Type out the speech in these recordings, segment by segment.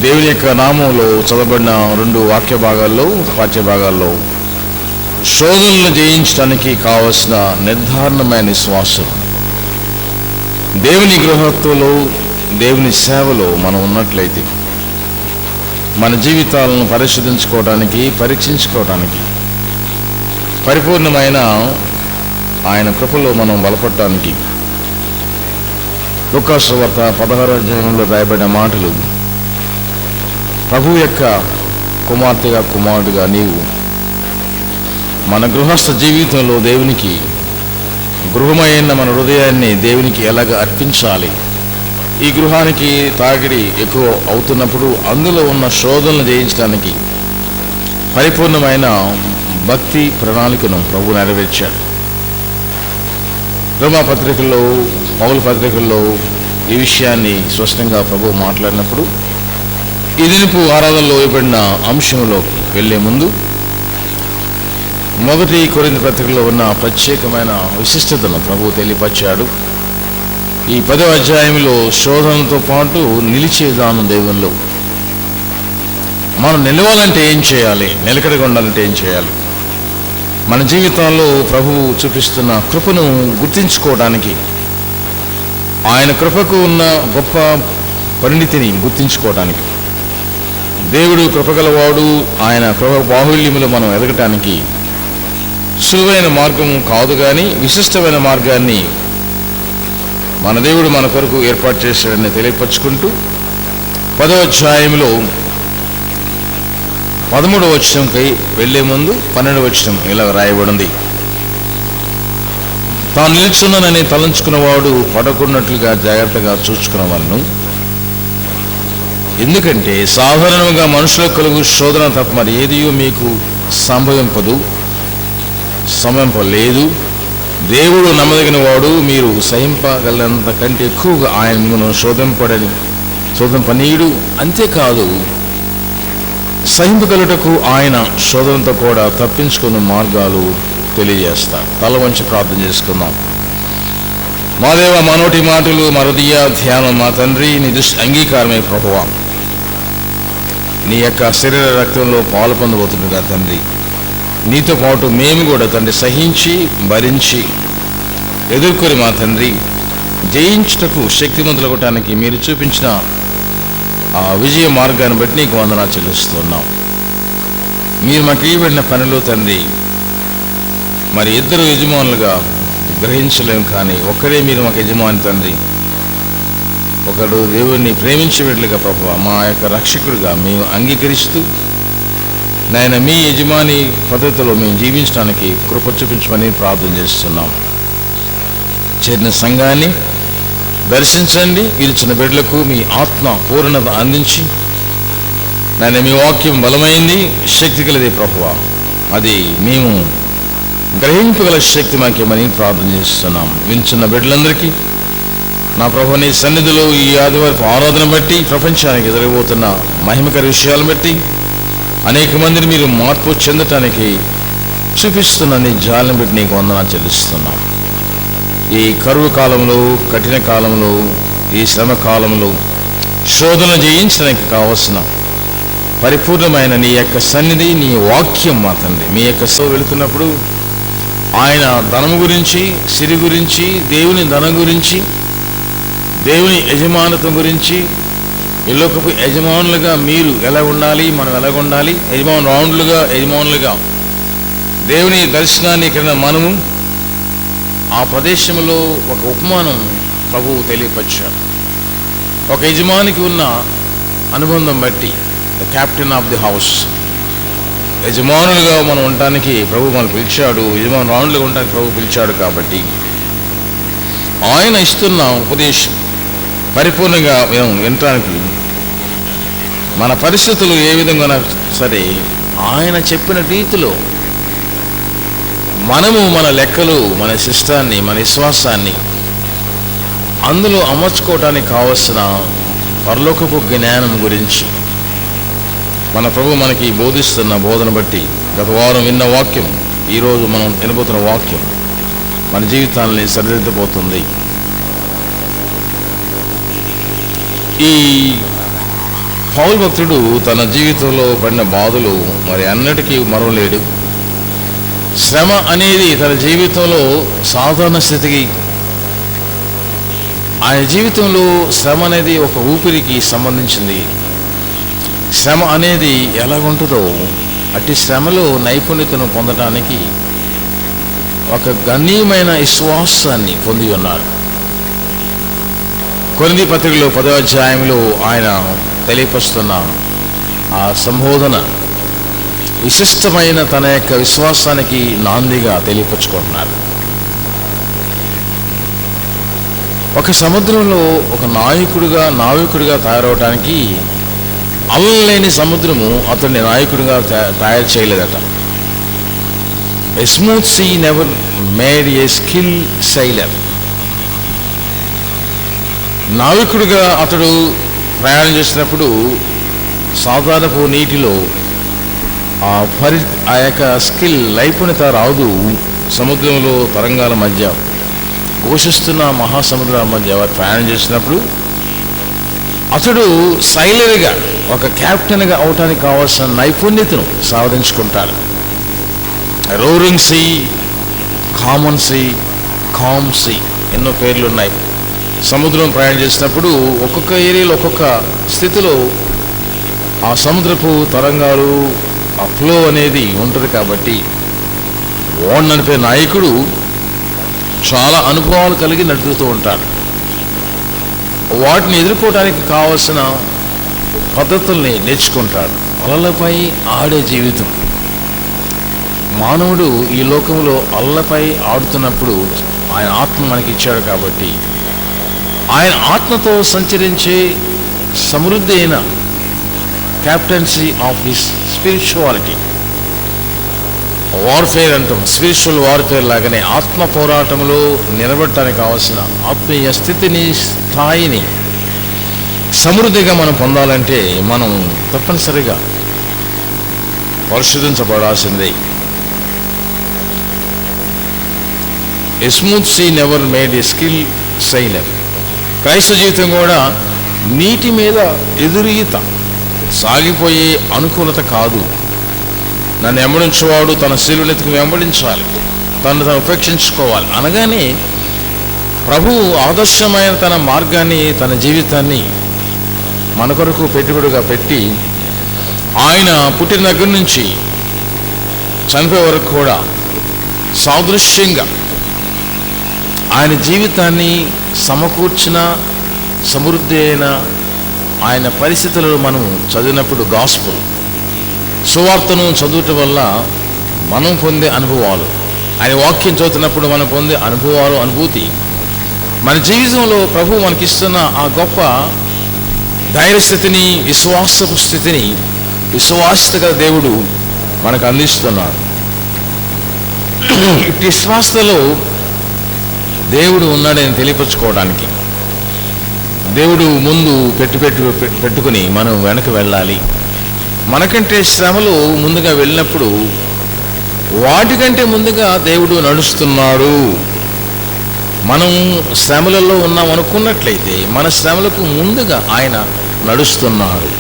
దేవుని యొక్క నామంలో చదవబడిన 2 వాక్య భాగాల్లో, పాఠ్య భాగాల్లో శోధనలను జయించడానికి కావలసిన నిర్ధారణమైన విశ్వాసం. దేవుని గృహత్వంలో, దేవుని సేవలో మనం ఉన్నట్లయితే మన జీవితాలను పరిశోధించుకోవడానికి, పరీక్షించుకోవడానికి, పరిపూర్ణమైన ఆయన కృపలో మనం బలపడటానికి లూకాసు సువార్త 16వ అధ్యాయంలో రాయబడిన మాటలు, ప్రభు యొక్క కుమార్తెగా, కుమారుడుగా నీవు మన గృహస్థ జీవితంలో దేవునికి గృహమైన మన హృదయాన్ని దేవునికి ఎలాగ అర్పించాలి, ఈ గృహానికి తాకిడి ఎక్కువ అవుతున్నప్పుడు అందులో ఉన్న శోధనలు జయించడానికి పరిపూర్ణమైన భక్తి ప్రణాళికను ప్రభు నెరవేర్చాడు. రోమా పత్రికల్లో, పౌలు పత్రికల్లో ఈ విషయాన్ని స్పష్టంగా ప్రభు మాట్లాడినప్పుడు, ఈ దినపు ఆరాధనలో ఇవ్వబడిన అంశంలో వెళ్లే ముందు 1 కొరింథీ పత్రికలో ఉన్న ప్రత్యేకమైన విశిష్టతను ప్రభు తెలియపరిచాడు. ఈ 10వ అధ్యాయంలో శోధనతో పాటు నిలిచే విధానం దేవునిలో. మనం నిలవాలంటే ఏం చేయాలి, నిలకడగా ఉండాలంటే ఏం చేయాలి, మన జీవితాల్లో ప్రభువు చూపిస్తున్న కృపను గుర్తించుకోవడానికి, ఆయన కృపకు ఉన్న గొప్ప పరిణితిని గుర్తించుకోవడానికి, దేవుడు కృపగలవాడు, ఆయన కృప బాహుళ్యములో మనం ఎదగటానికి సులువైన మార్గం కాదు కానీ విశిష్టమైన మార్గాన్ని మన దేవుడు మన కొరకు ఏర్పాటు చేశాడని తెలియపరుచుకుంటూ 10వ అధ్యాయంలో 13వ వచనంకై వెళ్లే ముందు 12వ వచనం ఇలా రాయబడింది. తాను నిలుచున్నానని తలంచుకున్నవాడు పడకున్నట్లుగా జాగ్రత్తగా చూచుకున్నవాళ్ళను, ఎందుకంటే సాధారణంగా మనుషులకు కలుగు శోధన తప్ప మరి ఏదియో మీకు సంభవింపలేదు. దేవుడు నమ్మదగిన వాడు, మీరు సహింపగలంత కంటే ఎక్కువగా ఆయన మిమ్మల్ని శోధింపనీయుడు. అంతేకాదు, సహింపగలుటకు ఆయన శోధనతో కూడా తప్పించుకున్న మార్గాలు తెలియజేస్తాడు. తల వంచి ప్రార్థన చేసుకుందాం. మా దేవ, మా నోటి మాటలు, మా హృదయ ధ్యానం, మా తండ్రి, నీ దృష్టి అంగీకారమే ప్రభువా. నీ యొక్క శరీర రక్తంలో పాలు పొందబోతుండగా తండ్రి, నీతో పాటు మేము కూడా తండ్రి సహించి, భరించి, ఎదుర్కొని మా తండ్రి జయించుటకు శక్తివంతులవటానికి మీరు చూపించిన ఆ విజయ మార్గాన్ని బట్టి నీకు వందనాలు చెల్లిస్తున్నాం. మీరు మాకు ఇవ్వబడిన పనిలో తండ్రి మరి 2 యజమానులుగా గ్రహించలేము, కానీ ఒక్కడే మీరు మాకు యజమాని తండ్రి. ఒకడు దేవుడిని ప్రేమించేట్లుగా ప్రభువా, మా యొక్క రక్షకుడిగా మేము అంగీకరిస్తూ నాయన మీ యజమాని పద్ధతిలో మేము జీవించడానికి కృప చూపించమని ప్రార్థన చేస్తున్నాం. చేరిన సంఘాన్ని దర్శించండి. ఇచ్చిన బిడ్డలకు మీ ఆత్మ పూర్ణత అందించి నాయన మీ వాక్యం బలమైంది, శక్తి కలదే ప్రభువా, అది మేము గ్రహింపగల శక్తి మాకేమని ప్రార్థన చేస్తున్నాం. వింటున్న బిడ్డలందరికీ నా ప్రభు నీ సన్నిధిలో ఈ ఆదివారపు ఆరాధన బట్టి, ప్రపంచానికి ఎదురబోతున్న మహిమకర విషయాలను బట్టి అనేక మందిని మీరు మార్పు చెందటానికి చూపిస్తున్న నీ జాలను బట్టి నీకు వందనాలు చెల్లిస్తున్నాం. ఈ కరువు కాలంలో, కఠిన కాలంలో, ఈ శ్రమ కాలంలో శోధన జయించడానికి కావలసిన పరిపూర్ణమైన నీ యొక్క సన్నిధి, నీ వాక్యం మా తండ్రి. మీ యొక్క వెళుతున్నప్పుడు ఆయన ధనము గురించి, సిరి గురించి, దేవుని ధనం గురించి, దేవుని యజమానత్వం గురించి, ఈ లోకపు యజమానులుగా మీరు ఎలా ఉండాలి, మనం ఎలాగ ఉండాలి, యజమానులుగా దేవుని దర్శనాన్ని ఇక్కడ మనము ఆ ప్రదేశంలో ఒక ఉపమానం ప్రభువు తెలియపరిచాడు. ఒక యజమానికి ఉన్న అనుబంధం బట్టి, the captain of the house, యజమానులుగా మనం ఉండటానికి ప్రభు మనం పిలిచాడు, యజమానులుగా ఉండటానికి ప్రభు పిలిచాడు. కాబట్టి ఆయన ఇస్తున్న ఉపదేశం పరిపూర్ణంగా మేము వినటానికి మన పరిస్థితులు ఏ విధంగా సరే ఆయన చెప్పిన రీతిలో మనము మన లెక్కలు, మన శిష్టాన్ని, మన విశ్వాసాన్ని అందులో అమర్చుకోవటానికి కావలసిన పరలోకపు జ్ఞానం గురించి మన ప్రభు మనకి బోధిస్తున్న బోధన బట్టి, గత వారం విన్న వాక్యం, ఈరోజు మనం వినబోతున్న వాక్యం మన జీవితాన్ని సరిదిద్దబోతుంది. ఈ పౌలు భక్తుడు తన జీవితంలో పడిన బాధలు మరి అన్నిటికీ మరవలేడు. శ్రమ అనేది తన జీవితంలో సాధారణ స్థితికి, ఆయన జీవితంలో శ్రమ అనేది ఒక ఊపిరికి సంబంధించింది. శ్రమ అనేది ఎలాగుంటుందో అట్టి శ్రమలో నైపుణ్యతను పొందడానికి ఒక గణనీయమైన విశ్వాసాన్ని పొంది ఉన్నాడు. కొరింథీ పత్రికలో 10వ అధ్యాయంలో ఆయన తెలియపరుస్తున్న ఆ సంబోధన విశిష్టమైన తన యొక్క విశ్వాసానికి నాందిగా తెలియపరుచుకుంటున్నారు. ఒక సముద్రంలో ఒక నావికుడిగా తయారవడానికి అల్లలేని సముద్రము అతన్ని నాయకుడిగా తయారు చేయలేదట. A smooth sea never made a skilled sailor. నావికుడిగా అతడు ప్రయాణం చేసినప్పుడు సాధారణపు నీటిలో ఆ యొక్క స్కిల్ నైపుణ్యత రాదు. సముద్రంలో తరంగాల మధ్య ఘోషిస్తున్న మహాసముద్రాల మధ్య వారు ప్రయాణం చేసినప్పుడు అతడు సైలర్గా ఒక క్యాప్టెన్గా అవటానికి కావాల్సిన నైపుణ్యతను సాధించుకుంటాడు. Roaring sea, common sea, calm sea ఎన్నో పేర్లు ఉన్నాయి. సముద్రం ప్రయాణం చేసినప్పుడు ఒక్కొక్క ఏరియాలో ఒక్కొక్క స్థితిలో ఆ సముద్రపు తరంగాలు, ఆ ఫ్లో అనేది ఉంటుంది. కాబట్టి ఓడ నడిపే నాయకుడు చాలా అనుభవాలు కలిగి నడుపుతూ ఉంటాడు. వాటిని ఎదుర్కోవడానికి కావలసిన పద్ధతుల్ని నేర్చుకుంటాడు. అలలపై ఆడే జీవితం. మానవుడు ఈ లోకంలో అలలపై ఆడుతున్నప్పుడు ఆయన ఆత్మ మనకి ఇచ్చాడు. కాబట్టి ఆయన ఆత్మతో సంచరించే సమృద్ధి అయిన captaincy of his spirituality, warfare అంటాం. స్పిరిచువల్ వార్ఫేర్ లాగానే ఆత్మ పోరాటంలో నిలబడటానికి కావాల్సిన ఆత్మీయ స్థితిని, స్థాయిని సమృద్ధిగా మనం పొందాలంటే మనం తప్పనిసరిగా పరిశోధించబడాల్సిందే. A smooth sea never made a skilled sailor. క్రైస్తవ జీవితం కూడా నీటి మీద ఎదురీత సాగిపోయే అనుకూలత కాదు. నన్ను వెంబడించేవాడు తన శిలువనెత్తుకు వెంబడించాలి, తను ఉపేక్షించుకోవాలి అనగానే ప్రభువు ఆదర్శమైన తన మార్గాన్ని, తన జీవితాన్ని మన కొరకు పెట్టుబడిగా పెట్టి ఆయన పుట్టిన దగ్గర నుంచి చనిపోయే వరకు కూడా సాదృశ్యంగా ఆయన జీవితాన్ని సమకూర్చిన సమృద్ధి అయిన ఆయన పరిస్థితులను మనం చదివినప్పుడు గాస్పుల్ సువార్తను చదువుటం వల్ల మనం పొందే అనుభవాలు, ఆయన వాక్యం చదువుతున్నప్పుడు మనం పొందే అనుభవాలు, అనుభూతి మన జీవితంలో ప్రభు మనకిస్తున్న ఆ గొప్ప ధైర్యస్థితిని, విశ్వాసపు స్థితిని విశ్వాసగా దేవుడు మనకు అందిస్తున్నాడు. ఇట్టి విశ్వాసలో దేవుడు ఉన్నాడని తెలియపరచుకోవడానికి దేవుడు ముందు పెట్టుకుని మనం వెనక వెళ్ళాలి. మనకంటే శ్రమలు ముందుగా వెళ్ళినప్పుడు వాటికంటే ముందుగా దేవుడు నడుస్తున్నాడు. మనం శ్రమలలో ఉన్నాం అనుకున్నట్లయితే మన శ్రమలకు ముందుగా ఆయన నడుస్తున్నాడు.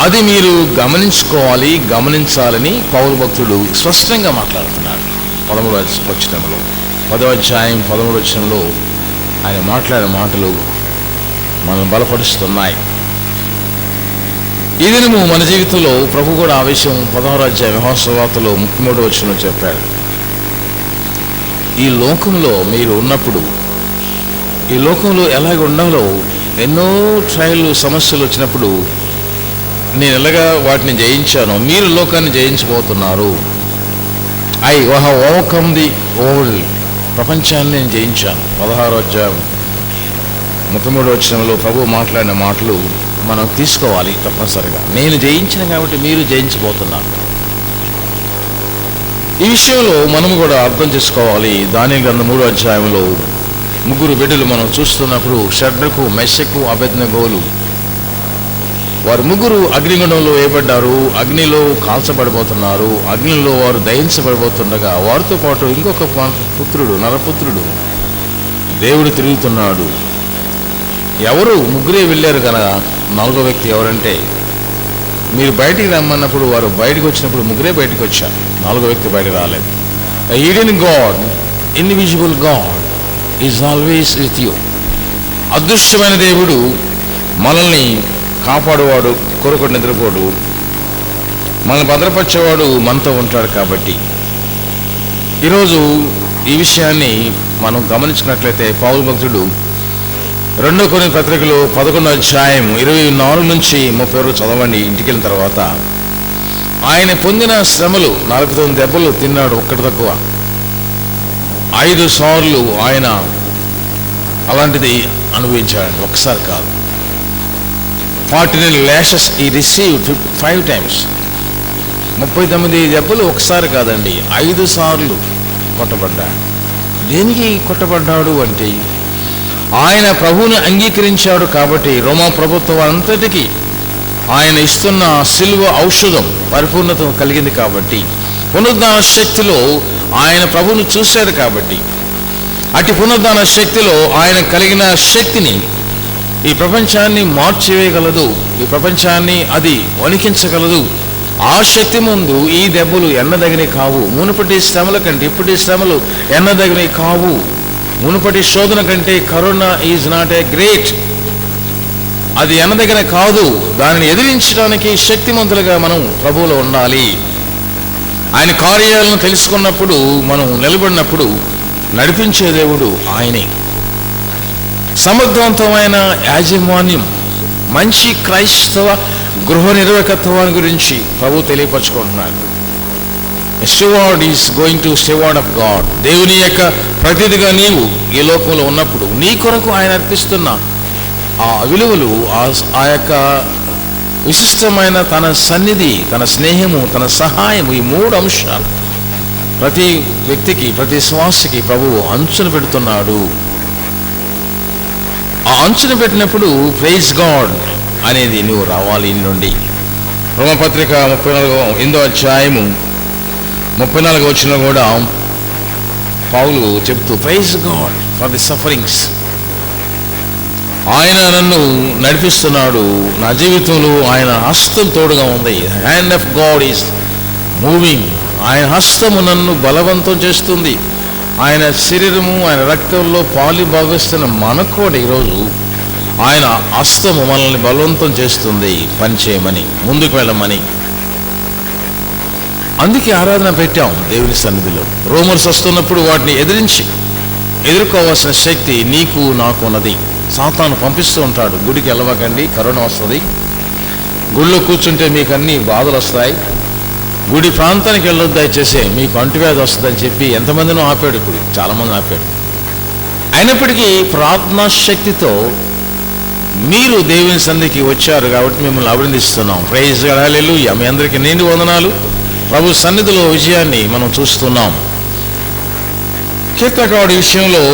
అది మీరు గమనించుకోవాలి, గమనించాలని పౌలు భక్తుడు స్పష్టంగా మాట్లాడుతున్నాడు. 13వ వచనంలో 10వ అధ్యాయం 13వ వచనంలో ఆయన మాట్లాడే మాటలు మనం బలపరుస్తున్నాయి. ఈ దినము మన జీవితంలో ప్రభు కూడా ఆ విషయం 16వ అధ్యాయం యోహాను సువార్తలో 33వ వచనంలో చెప్పాడు. ఈ లోకంలో మీరు ఉన్నప్పుడు, ఈ లోకంలో ఎలాగ ఉండాలో ఎన్నో ట్రయల్ సమస్యలు వచ్చినప్పుడు నేను ఎలాగా వాటిని జయించానో మీరు లోకాన్ని జయించబోతున్నారు. I have overcome the world. ప్రపంచాన్ని నేను జయించాను. 16వ అధ్యాయం 33వ వచనంలో ప్రభు మాట్లాడిన మాటలు మనం తీసుకోవాలి తప్పనిసరిగా. నేను జయించిన కాబట్టి మీరు జయించబోతున్నారు. ఈ విషయంలో మనము కూడా అర్థం చేసుకోవాలి. దానియేలు గ్రంథం 3వ అధ్యాయంలో 3 బిడ్డలు మనం చూస్తున్నప్పుడు షడ్రకు, మెషకు, అబేద్నెగోలు వారు 3 అగ్నిగుండంలో వేయబడ్డారు. అగ్నిలో కాల్చబడిపోతున్నారు. అగ్నిలో వారు దహించబడిపోతుండగా వారితో పాటు ఇంకొక పుత్రుడు, నరపుత్రుడు దేవుడు తిరుగుతున్నాడు. ఎవరు ముగ్గురే వెళ్ళారు కనుక నాలుగో వ్యక్తి ఎవరంటే, మీరు బయటికి రమ్మన్నప్పుడు వారు బయటకు వచ్చినప్పుడు ముగ్గురే బయటకు వచ్చారు, నాలుగో వ్యక్తి బయటకు రాలేదు. Hidden God, invisible God is always with you. అదృశ్యమైన దేవుడు మనల్ని కాపాడువాడు, కొరకు నిద్రపోడు, మనల్ని భద్రపరిచేవాడు మనతో ఉంటాడు. కాబట్టి ఈరోజు ఈ విషయాన్ని మనం గమనించినట్లయితే పౌలు భక్తుడు 2 కొరింథీ పత్రికలో 11వ అధ్యాయం 24 నుంచి 30 వరకు చదవండి. ఇంటికి వెళ్ళిన తర్వాత ఆయన పొందిన శ్రమలు, 49 దెబ్బలు తిన్నాడు, ఒక్కటి తక్కువ. 5 సార్లు ఆయన అలాంటిది అనుభవించాడు, ఒక్కసారి కాదు. 49 lashes he received 5 times. 39 దెబ్బలు ఒకసారి కాదండి, 5 సార్లు కొట్టబడ్డాడు. దేనికి కొట్టబడ్డాడు అంటే ఆయన ప్రభువుని అంగీకరించాడు కాబట్టి. రోమా ప్రభుత్వం అంతటికీ ఆయన ఇస్తున్న సిలువ ఔషధం పరిపూర్ణత కలిగింది కాబట్టి, పునరుద్ధాన శక్తిలో ఆయన ప్రభువును చూశాడు కాబట్టి, అటు పునరుద్ధాన శక్తిలో ఆయన కలిగిన శక్తిని ఈ ప్రపంచాన్ని మార్చివేయగలదు, ఈ ప్రపంచాన్ని అది వణికించగలదు. ఆ శక్తి ముందు ఈ దెబ్బలు ఎన్నదగినవి కావు. మునుపటి శ్రమల కంటే ఇప్పటి శ్రమలు ఎన్నదగినవి కావు. మునుపటి శోధన కంటే corona is not a great, అది ఎన్నదగిన కాదు. దానిని ఎదిరించడానికి శక్తిమంతులుగా మనం ప్రభువులో ఉండాలి. ఆయన కార్యాలను తెలుసుకున్నప్పుడు, మనం నిలబడినప్పుడు నడిపించే దేవుడు ఆయనే. సమర్థవంతమైన యాజమాన్యం, మంచి క్రైస్తవ గృహ నిర్వాహకత్వాన్ని గురించి ప్రభు తెలియపరచుకుంటున్నాడు. Steward is going to steward of God. దేవుని యొక్క ప్రతినిధిగా నీవు ఈ లోకంలో ఉన్నప్పుడు నీ కొరకు ఆయన అర్పిస్తున్న ఆ విలువలు, ఆ యొక్క విశిష్టమైన తన సన్నిధి, తన స్నేహము, తన సహాయము, ఈ 3 అంశాలు ప్రతి వ్యక్తికి, ప్రతి శ్వాసకి ప్రభువు అంచున పెడుతున్నాడు. ఆ అంచున పెట్టినప్పుడు ప్రైజ్ గాడ్ అనేది నువ్వు రావాలి నుండి. రోమపత్రిక 34వ అధ్యాయము 34వ వచనం కూడా పౌలు చెప్తూ praise God for the sufferings. ఆయన నన్ను నడిపిస్తున్నాడు, నా జీవితంలో ఆయన హస్తం తోడుగా ఉంది. Hand of God is moving. ఆయన హస్తము నన్ను బలవంతం చేస్తుంది. ఆయన శరీరము, ఆయన రక్తంలో పాలు భావిస్తున్న మనకు కూడా ఈరోజు ఆయన హస్తము మనల్ని బలవంతం చేస్తుంది, పనిచేయమని, ముందుకు వెళ్ళమని. అందుకే ఆరాధన పెట్టాం దేవుని సన్నిధిలో. రోమర్స్ వస్తున్నప్పుడు వాటిని ఎదుర్కోవాల్సిన శక్తి నీకు నాకు ఉన్నది. సాతాను పంపిస్తూ ఉంటాడు, గుడికి వెళ్ళవకండి, కరోనా వస్తుంది, గుడిలో కూర్చుంటే మీకు అన్ని బాధలు వస్తాయి, గుడి ప్రాంతానికి వెళ్ళొద్దు దయచేసి, మీకు అంటువ్యాధి వస్తుందని చెప్పి ఎంతమందినో ఆపాడు. ఇప్పుడు చాలామంది ఆపాడు. అయినప్పటికీ ప్రార్థనా శక్తితో మీరు దేవుని సన్నిధికి వచ్చారు కాబట్టి మిమ్మల్ని అభినందిస్తున్నాం. ప్రైజ్ గాడ్, హల్లెలూయా. మీ అందరికీ నిండు వందనాలు. ప్రభు సన్నిధిలో విజయాన్ని మనం చూస్తున్నాం. కీర్తనకారుడి విషయంలో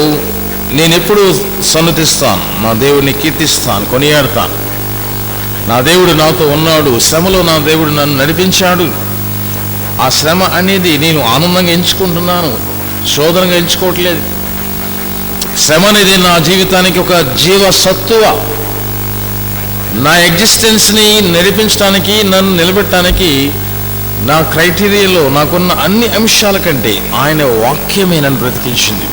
నేను ఎప్పుడు సన్నతిస్తాను, నా దేవుడిని కీర్తిస్తాను, కొనియాడతాను. నా దేవుడు నాతో ఉన్నాడు, శ్రమలో నా దేవుడు నన్ను నడిపించాడు. ఆ శ్రమ అనేది నేను ఆనందంగా ఎంచుకుంటున్నాను, శోధనగా ఎంచుకోవట్లేదు. శ్రమ అనేది నా జీవితానికి ఒక జీవ సత్తువ. నా ఎగ్జిస్టెన్స్ని నడిపించడానికి, నన్ను నిలబెట్టడానికి నా క్రైటీరియాలో నాకున్న అన్ని అంశాల కంటే ఆయన వాక్యమే నన్ను బ్రతికించింది.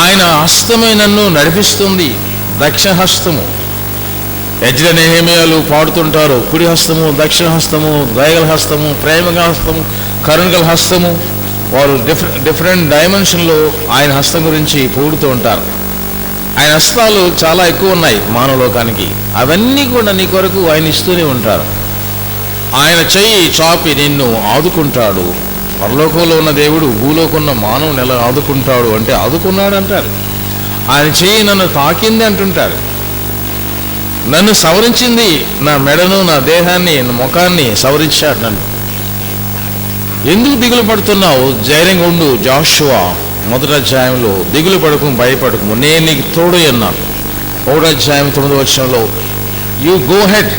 ఆయన హస్తమే నన్ను నడిపిస్తుంది. దక్షిణ హస్తము, యజ్ర నెహెమీయాలు పాడుతుంటారు, కుడి హస్తము, దక్షిణ హస్తము, దయగల హస్తము, ప్రేమగల హస్తము, కరుణగల హస్తము. వారు డిఫరెంట్ డైమెన్షన్లో ఆయన హస్తం గురించి పొగుడుతూ ఉంటారు. ఆయన హస్తాలు చాలా ఎక్కువ ఉన్నాయి మానవలోకానికి. అవన్నీ కూడా నీ కొరకు ఆయన ఇస్తూనే ఉంటారు. ఆయన చెయ్యి చాపి నిన్ను ఆదుకుంటాడు. పరలోకంలో ఉన్న దేవుడు భూలోకంలో ఉన్న మానవుని ఎలా ఆదుకుంటాడు అంటే ఆదుకున్నాడు అంటారు. ఆయన చెయ్యి నన్ను తాకింది అంటుంటారు. నన్ను సవరించింది, నా మెడను, నా దేహాన్ని, నా ముఖాన్ని సవరించాడు నన్ను. ఎందుకు దిగులు పడుతున్నావు? ధైర్యంగా ఉండు. జాషువా 1వ అధ్యాయంలో దిగులు పడకు, భయపడకు, నేను నీకు తోడు అన్నాను. 1వ అధ్యాయం 9వ వచనంలో యు గో హెడ్.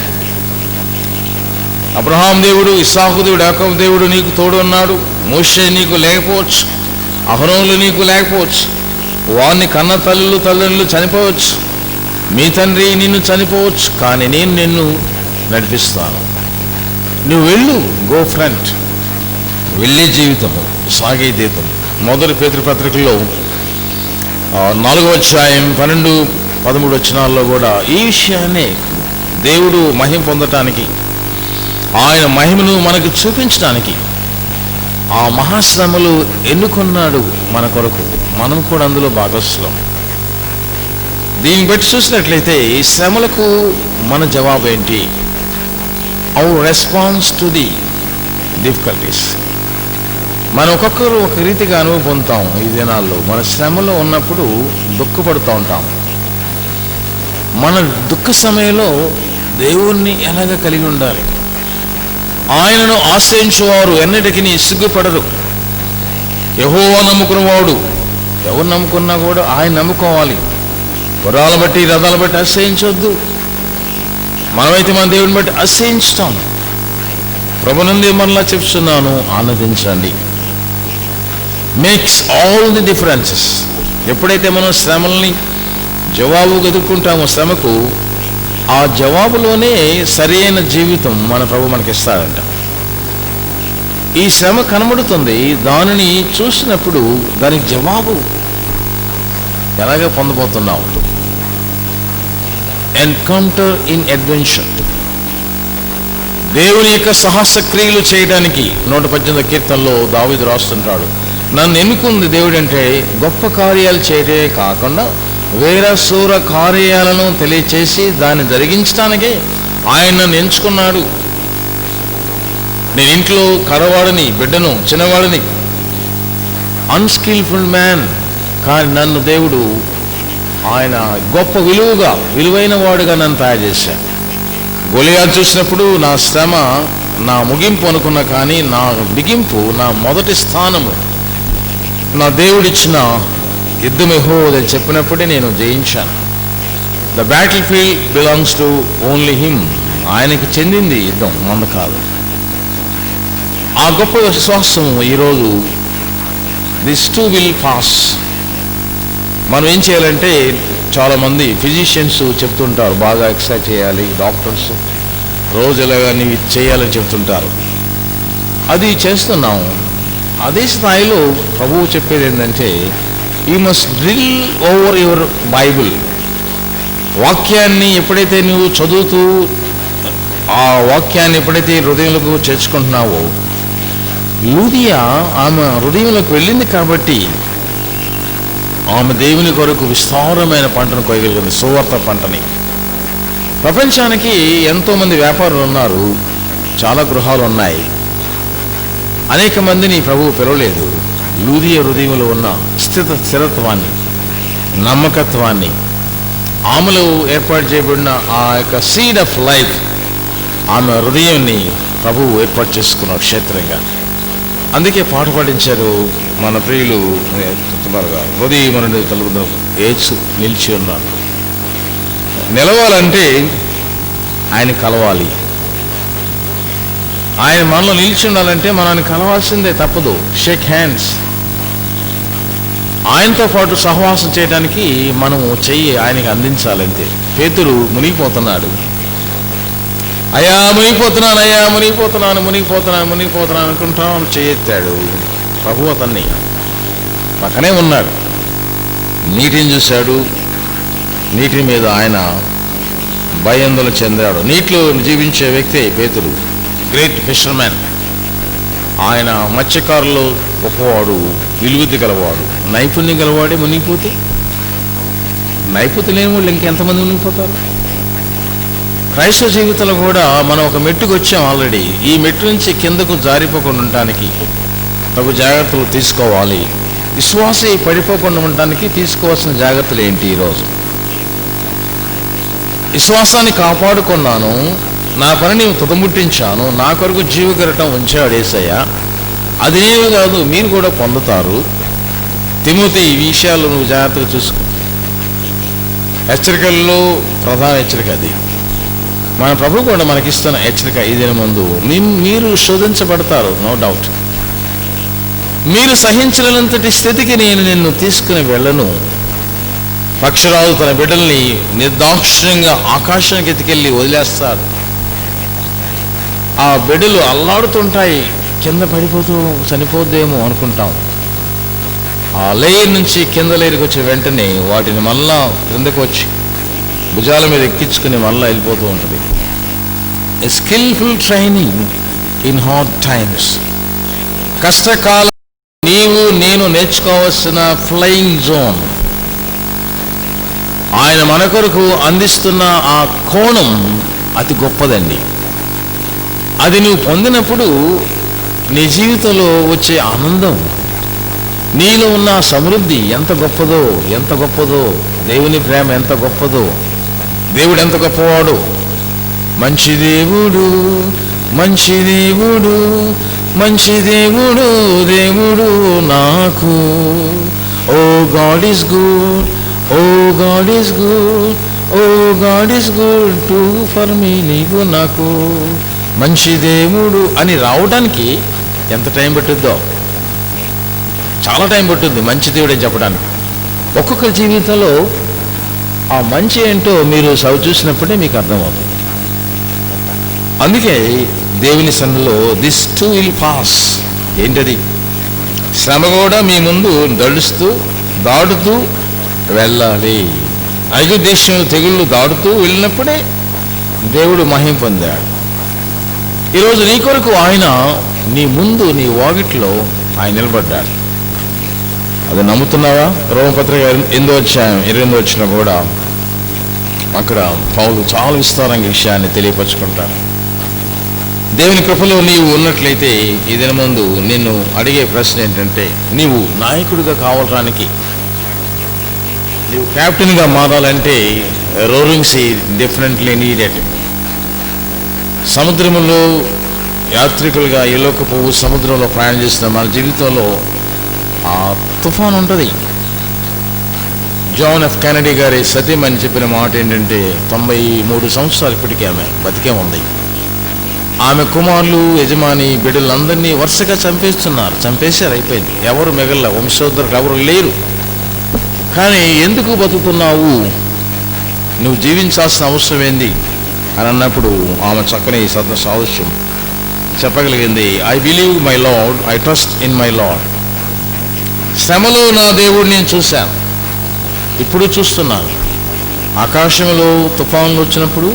అబ్రహాం దేవుడు, ఇస్సాకు దేవుడు, యాకోబు దేవుడు నీకు తోడు ఉన్నాడు. మోషే నీకు లేకపోవచ్చు, అహరోనులు నీకు లేకపోవచ్చు, వారిని కన్న తల్లులు చనిపోవచ్చు, మీ తండ్రి నిన్ను చనిపోవచ్చు, కానీ నేను నిన్ను నడిపిస్తాను. నువ్వు వెళ్ళు, గో ఫ్రంట్, వెళ్ళే జీవితము, సాగే జీవితం. మొదటి పేతురు పత్రికలో 4వ అధ్యాయం 12-13 వచనాల్లో కూడా ఈ విషయాన్ని దేవుడు మహిమ పొందటానికి, ఆయన మహిమను మనకు చూపించడానికి ఆ మహాశ్రమలు ఎన్నుకున్నాడు మన కొరకు. మనం కూడా అందులో భాగస్వాం. దీన్ని బట్టి చూసినట్లయితే ఈ శ్రమలకు మన జవాబు ఏంటి? Hour response to the difficulties. మనం ఒక్కొక్కరు ఒక రీతిగా అనుభవం పొందుతాం. ఈ దినాల్లో మన శ్రమలో ఉన్నప్పుడు దుఃఖపడుతూ ఉంటాం. మన దుఃఖ సమయంలో దేవుణ్ణి ఎలాగ కలిగి ఉండాలి? ఆయనను ఆశ్రయించువారు ఎన్నటికీ సిగ్గుపడరు. యెహోవా నమ్ముకున్నవాడు, ఎవరు నమ్ముకున్నా కూడా ఆయన నమ్ముకోవాలి. గుర్రాలను బట్టి రథాలను బట్టి ఆశ్రయించవద్దు. మనమైతే మన దేవుని బట్టి ఆశ్రయించుతాం. ప్రభునందు మనలా చెప్తున్నాను, ఆనందించండి. Makes all the differences. ఎప్పుడైతే మనం శ్రమల్ని జవాబు ఎదుర్కొంటామో శ్రమకు, ఆ జవాబులోనే సరైన జీవితం మన ప్రభు మనకిస్తాడంట. ఈ శ్రమ కనబడుతుంది, దానిని చూసినప్పుడు దానికి జవాబు ఎలాగ పొందబోతున్నావు? Encounter in adventure. దేవుని యొక్క సాహస క్రియలు చేయడానికి 118వ కీర్తనలో దావీదు రాస్తుంటాడు, నన్ను ఎన్నుకుంది దేవుడు అంటే గొప్ప కార్యాలు చేయటమే కాకుండా వేరే శూర కార్యాలను తెలియచేసి దాన్ని జరిగించడానికే ఆయన నన్ను ఎంచుకున్నాడు. నేను ఇంట్లో కడవాడిని, బిడ్డను, చిన్నవాడిని, అన్స్కిల్ఫుల్ మ్యాన్. కానీ నన్ను దేవుడు ఆయన గొప్ప విలువైన వాడుగా నన్ను తయారు చేశాడు. గొలియాతు చూసినప్పుడు నా శ్రమ నా ముగింపు అనుకున్నా, కానీ నా బిగింపు, నా మొదటి స్థానము నా దేవుడిచ్చిన యుద్ధం యెహోవాదని చెప్పినప్పుడే నేను జయించాను. The battlefield belongs to only him. ఆయనకి చెందింది యుద్ధం, మంద కాదు. ఆ గొప్ప విశ్వాసం ఈరోజు దిస్ టూ విల్ పాస్. మనం ఏం చేయాలంటే, చాలామంది ఫిజిషియన్స్ చెప్తుంటారు బాగా ఎక్సర్సైజ్ చేయాలి, డాక్టర్స్ రోజు ఎలాగా నీవు చేయాలని చెప్తుంటారు. అది చేస్తున్నాం. అదే స్థాయిలో ప్రభువు చెప్పేది ఏంటంటే, you must drill over your Bible. వాక్యాన్ని ఎప్పుడైతే నువ్వు చదువుతూ ఆ వాక్యాన్ని ఎప్పుడైతే హృదయంలోకి చేర్చుకుంటున్నావో, లూదియా ఆమె హృదయంలోకి వెళ్ళింది కాబట్టి ఆమె దేవుని కొరకు విస్తారమైన పంటను కోయగలిగింది, సువార్త పంటని. ప్రపంచానికి ఎంతోమంది వ్యాపారులు ఉన్నారు, చాలా గృహాలు ఉన్నాయి, అనేక మందిని ప్రభువు పిలవలేదు. లూదియా హృదయంలో ఉన్న స్థిరత్వాన్ని, నమ్మకత్వాన్ని, ఆమెలో ఏర్పాటు చేయబడిన ఆ యొక్క సీడ్ ఆఫ్ లైఫ్, ఆమె హృదయాన్ని ప్రభువు ఏర్పాటు చేసుకున్నాడు క్షేత్రంగా. అందుకే పాట పాటించారు మన ప్రియులు చెప్తున్నారుగా, హృదయం నుండి తలుపు యేసు నిలిచి ఉన్నాడు. నిలవాలంటే ఆయన కలవాలి. ఆయన మనలో నిలిచి ఉండాలంటే మనల్ని కలవాల్సిందే, తప్పదు. Shake hands. ఆయనతో పాటు సహవాసం చేయడానికి మనము చెయ్యి ఆయనకి అందించాలంతే. పేతురు మునిగిపోతున్నాడు. అయ్యా మునిగిపోతున్నాను, అయ్యా మునిగిపోతున్నాను అనుకుంటాను. చేయెత్తాడు. ప్రభు అతన్ని పక్కనే ఉన్నాడు. నీటిని చూశాడు. నీటి మీద ఆయన భయాందోళన చెందాడు. నీటిలో జీవించే వ్యక్తి పేతురు, గ్రేట్ ఫిషర్మ్యాన్. ఆయన మత్స్యకారులో గొప్పవాడు, విలువద్ది గలవాడు, నైపుణ్యం గలవాడే. మునిగిపోతే నైపుణ్యం లేని వాళ్ళు ఇంకెంతమంది మునిగిపోతారు? క్రైస్తవ జీవితంలో కూడా మనం ఒక మెట్టుకు వచ్చాం ఆల్రెడీ. ఈ మెట్టు నుంచి కిందకు జారిపోకుండా ఉండటానికి తగు జాగ్రత్తలు తీసుకోవాలి. విశ్వాసే పడిపోకుండా ఉండటానికి తీసుకోవాల్సిన జాగ్రత్తలు ఏంటి? ఈరోజు విశ్వాసాన్ని కాపాడుకున్నాను, నా పనిని తుదముట్టించాను, నా కొరకు జీవగరటం ఉంచాడు యేసయ్య. అదేమి కాదు, మీరు కూడా పొందుతారు. తిమోతి, ఈ విషయాలు నువ్వు జాగ్రత్తగా చూసుకో. హెచ్చరికల్లో ప్రధాన హెచ్చరిక అది. మన ప్రభు కూడా మనకిస్తున్న హెచ్చరిక ఇదే. ముందు మీరు శోధించబడతారు, నో డౌట్. మీరు సహించలేనంతటి స్థితికి నేను నిన్ను తీసుకుని వెళ్ళను. పక్షిరాజు తన బిడ్డల్ని నిర్దాక్షిణ్యంగా ఆకాశానికి ఎత్తుకెళ్ళి వదిలేస్తాడు. ఆ బిడ్డలు అల్లాడుతుంటాయి, కింద పడిపోతూ చనిపోద్దేమో అనుకుంటాం. ఆ లేయర్ నుంచి కింద లేయర్కి వచ్చే వెంటనే వాటిని మళ్ళా క్రిందకు వచ్చి భుజాల మీద ఎక్కించుకుని మళ్ళా వెళ్ళిపోతూ ఉంటుంది. A skilful training in hard times. కష్టకాలం నీవు నేను నేర్చుకోవాల్సిన ఫ్లయింగ్ జోన్. ఆయన మన కొరకు అందిస్తున్న ఆ కోణం అతి గొప్పదండి. అది నువ్వు పొందినప్పుడు నీ జీవితంలో వచ్చే ఆనందం, నీలో ఉన్న సమృద్ధి ఎంత గొప్పదో, ఎంత గొప్పదో. దేవుని ప్రేమ ఎంత గొప్పదో, దేవుడు ఎంత గొప్పవాడు. మంచి దేవుడు, మంచి దేవుడు, మంచి దేవుడు, దేవుడు నాకు. Oh God is good, oh God is good, oh God is good to for me. నీకు నాకు మంచి దేవుడు అని రావడానికి ఎంత టైం పట్టుద్దో, చాలా టైం పట్టుద్ది మంచి దేవుడు అని చెప్పడానికి. ఒక్కొక్క జీవితంలో ఆ మంచి ఏంటో మీరు చూసినప్పుడే మీకు అర్థమవుతుంది. అందుకే దేవుని సన్నిధిలో దిస్ టూ విల్ పాస్. ఏంటది? శ్రమ కూడా మీ ముందు దాడుతూ వెళ్ళాలి. ఐగుప్తు దేశంలో తెగుళ్ళు దాడుతూ వెళ్ళినప్పుడే దేవుడు మహిమ పొందాడు. ఈరోజు నీ కొరకు ఆయన నీ ముందు, నీ వాకిట్లో ఆయన నిలబడ్డాడు. అది నమ్ముతున్నావా? రోమపత్రిక 8వ అధ్యాయం 28వ వచనం కూడా అక్కడ పౌలు చాలా విస్తారంగా విషయాన్ని తెలియపరుచుకుంటారు. దేవుని కృపలో నీవు ఉన్నట్లయితే ఈ దిన ముందు నిన్ను అడిగే ప్రశ్న ఏంటంటే, నీవు నాయకుడిగా కావడానికి, నీవు కెప్టెన్గా మారాలంటే రోరింగ్ సీ డెఫినెట్లీ నీడెడ్. సముద్రంలో యాత్రికులుగా ఎలోకపు సముద్రంలో ప్రయాణం చేసిన మన జీవితంలో ఆ తుఫాన్ ఉంటుంది. జాన్ ఎఫ్ కెనడీ గారి సతీమణి చెప్పిన మాట ఏంటంటే, 93 సంవత్సరాలు ఇప్పటికీ ఆమె బతికే ఉంది. ఆమె కుమారులు, యజమాని, బిడ్డలందరినీ వరుసగా చంపేశారు, అయిపోయింది. ఎవరు మిగల, వంశోద్ధరులు ఎవరు లేరు. కానీ ఎందుకు బతుకుతున్నావు, నువ్వు జీవించాల్సిన అవసరం ఏంది అని అన్నప్పుడు ఆమె చక్కని సాదృశ్యం చెప్పగలిగింది. I believe my Lord, I trust in my Lord. శ్రమలో నా దేవుడు నేను చూశాను, ఇప్పుడు చూస్తున్నాను. ఆకాశంలో తుఫాన్లు వచ్చినప్పుడు,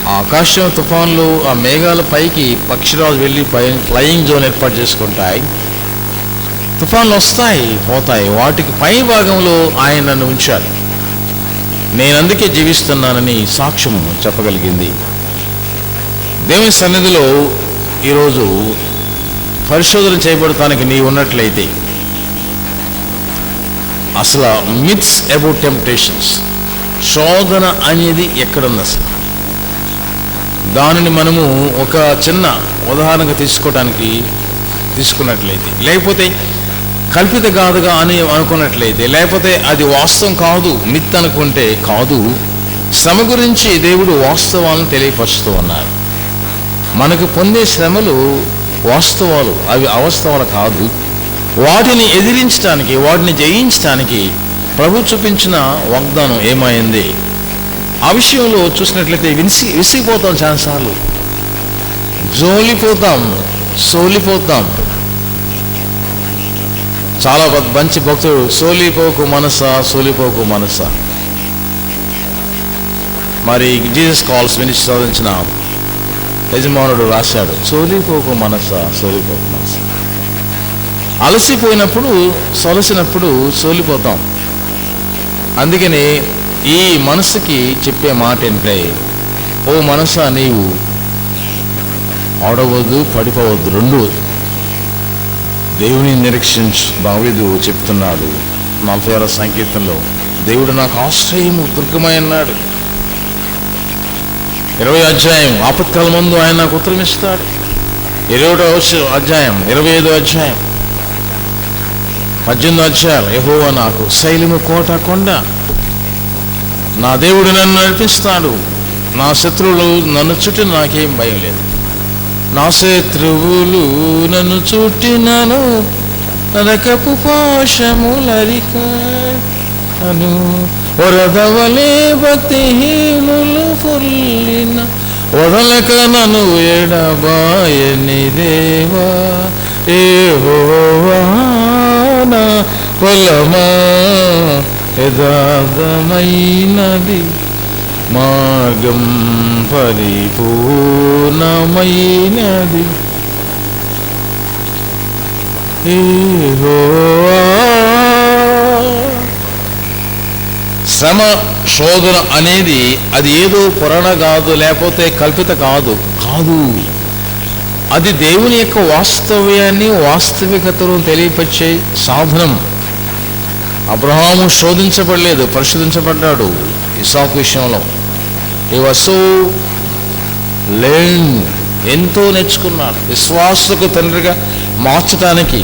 ఆ ఆకాశం తుఫాన్లు, ఆ మేఘాల పైకి పక్షిరాజు వెళ్ళి ఫ్లయింగ్ జోన్ ఏర్పాటు చేసుకుంటాయి. తుఫాన్లు వస్తాయి, పోతాయి. వాటికి పై భాగంలో ఆయన నన్ను ఉంచాడు. నేను అందుకే జీవిస్తున్నానని సాక్ష్యం చెప్పగలిగింది. దేవుని సన్నిధిలో ఈరోజు పరిశోధన చేయబడటానికి నీవు ఉన్నట్లయితే, అసలు మిత్స్ అబౌట్ టెంప్టేషన్స్, శోధన అనేది ఎక్కడుంది అసలు, దానిని మనము ఒక చిన్న ఉదాహరణగా తీసుకున్నట్లయితే, లేకపోతే కల్పిత గాథగా అని అనుకున్నట్లయితే, లేకపోతే అది వాస్తవం కాదు, మిత్ అనుకుంటే కాదు. శ్రమ గురించి దేవుడు వాస్తవాలను తెలియపరుస్తూ ఉన్నారు. మనకు పొందే శ్రమలు వాస్తవాలు, అవి అవాస్తవాలు కాదు. వాటిని ఎదిరించడానికి, వాటిని జయించడానికి ప్రభు చూపించిన వాగ్దానం ఏమైంది? ఆ విషయంలో చూసినట్లయితే విసిగిపోతాం, చాలాసార్లు సోలిపోతాం. చాలా మంచి భక్తుడు, సోలిపోకు మనస. మరి జీసస్ కాల్స్ వినిచి సాధించిన యజమానుడు రాశాడు, సోలిపోకు మనస. అలసిపోయినప్పుడు, సొలసినప్పుడు సోలిపోతాం. అందుకని ఈ మనసుకి చెప్పే మాట ఏంటంటే, ఓ మనసా, నీవు ఆడవద్దు, పడిపోవద్దు, రెండు. దేవుని నిరీక్షించు. దావీదు చెప్తున్నాడు 46వ సంకీర్తనలో, దేవుడు నాకు ఆశ్రయము, దుర్గమై అన్నాడు. 20వ అధ్యాయం, ఆపత్కాల ముందు ఆయన నాకు ఉత్తరం ఇస్తాడు. 21వ అధ్యాయం, 25వ అధ్యాయం, 18వ అధ్యాయం, యెహోవా నాకు శైలము, కోట, కొండ. నా దేవుడు నన్ను నడిపిస్తాడు. నా శత్రువులు నన్ను చుట్టి నాకేం భయం లేదు. నా శత్రువులు నన్ను చుట్టినను, నరకపు పాశములరిక. అను వరదవలే భక్తిహీనులు పొల్లిన వదలక నన్ను ఎడబాయని దేవా యెహోవా నా కొలమా యథార్థమైనది మార్గం పరిపూర్ణమైనది యెహోవా. శ్రమ శోధన అనేది అది ఏదో పురాణ కాదు, లేకపోతే కల్పిత కాదు. అది దేవుని యొక్క వాస్తవ్యాన్ని వాస్తవికతను తెలియపరిచే సాధనం. అబ్రహాము శోధించబడలేదు, పరిశోధించబడ్డాడు. ఇస్సాకు విషయంలో హి వాస్ సో లెర్న్, ఎంతో నేర్చుకున్నాడు. విశ్వాసకు తండ్రిగా మార్చడానికి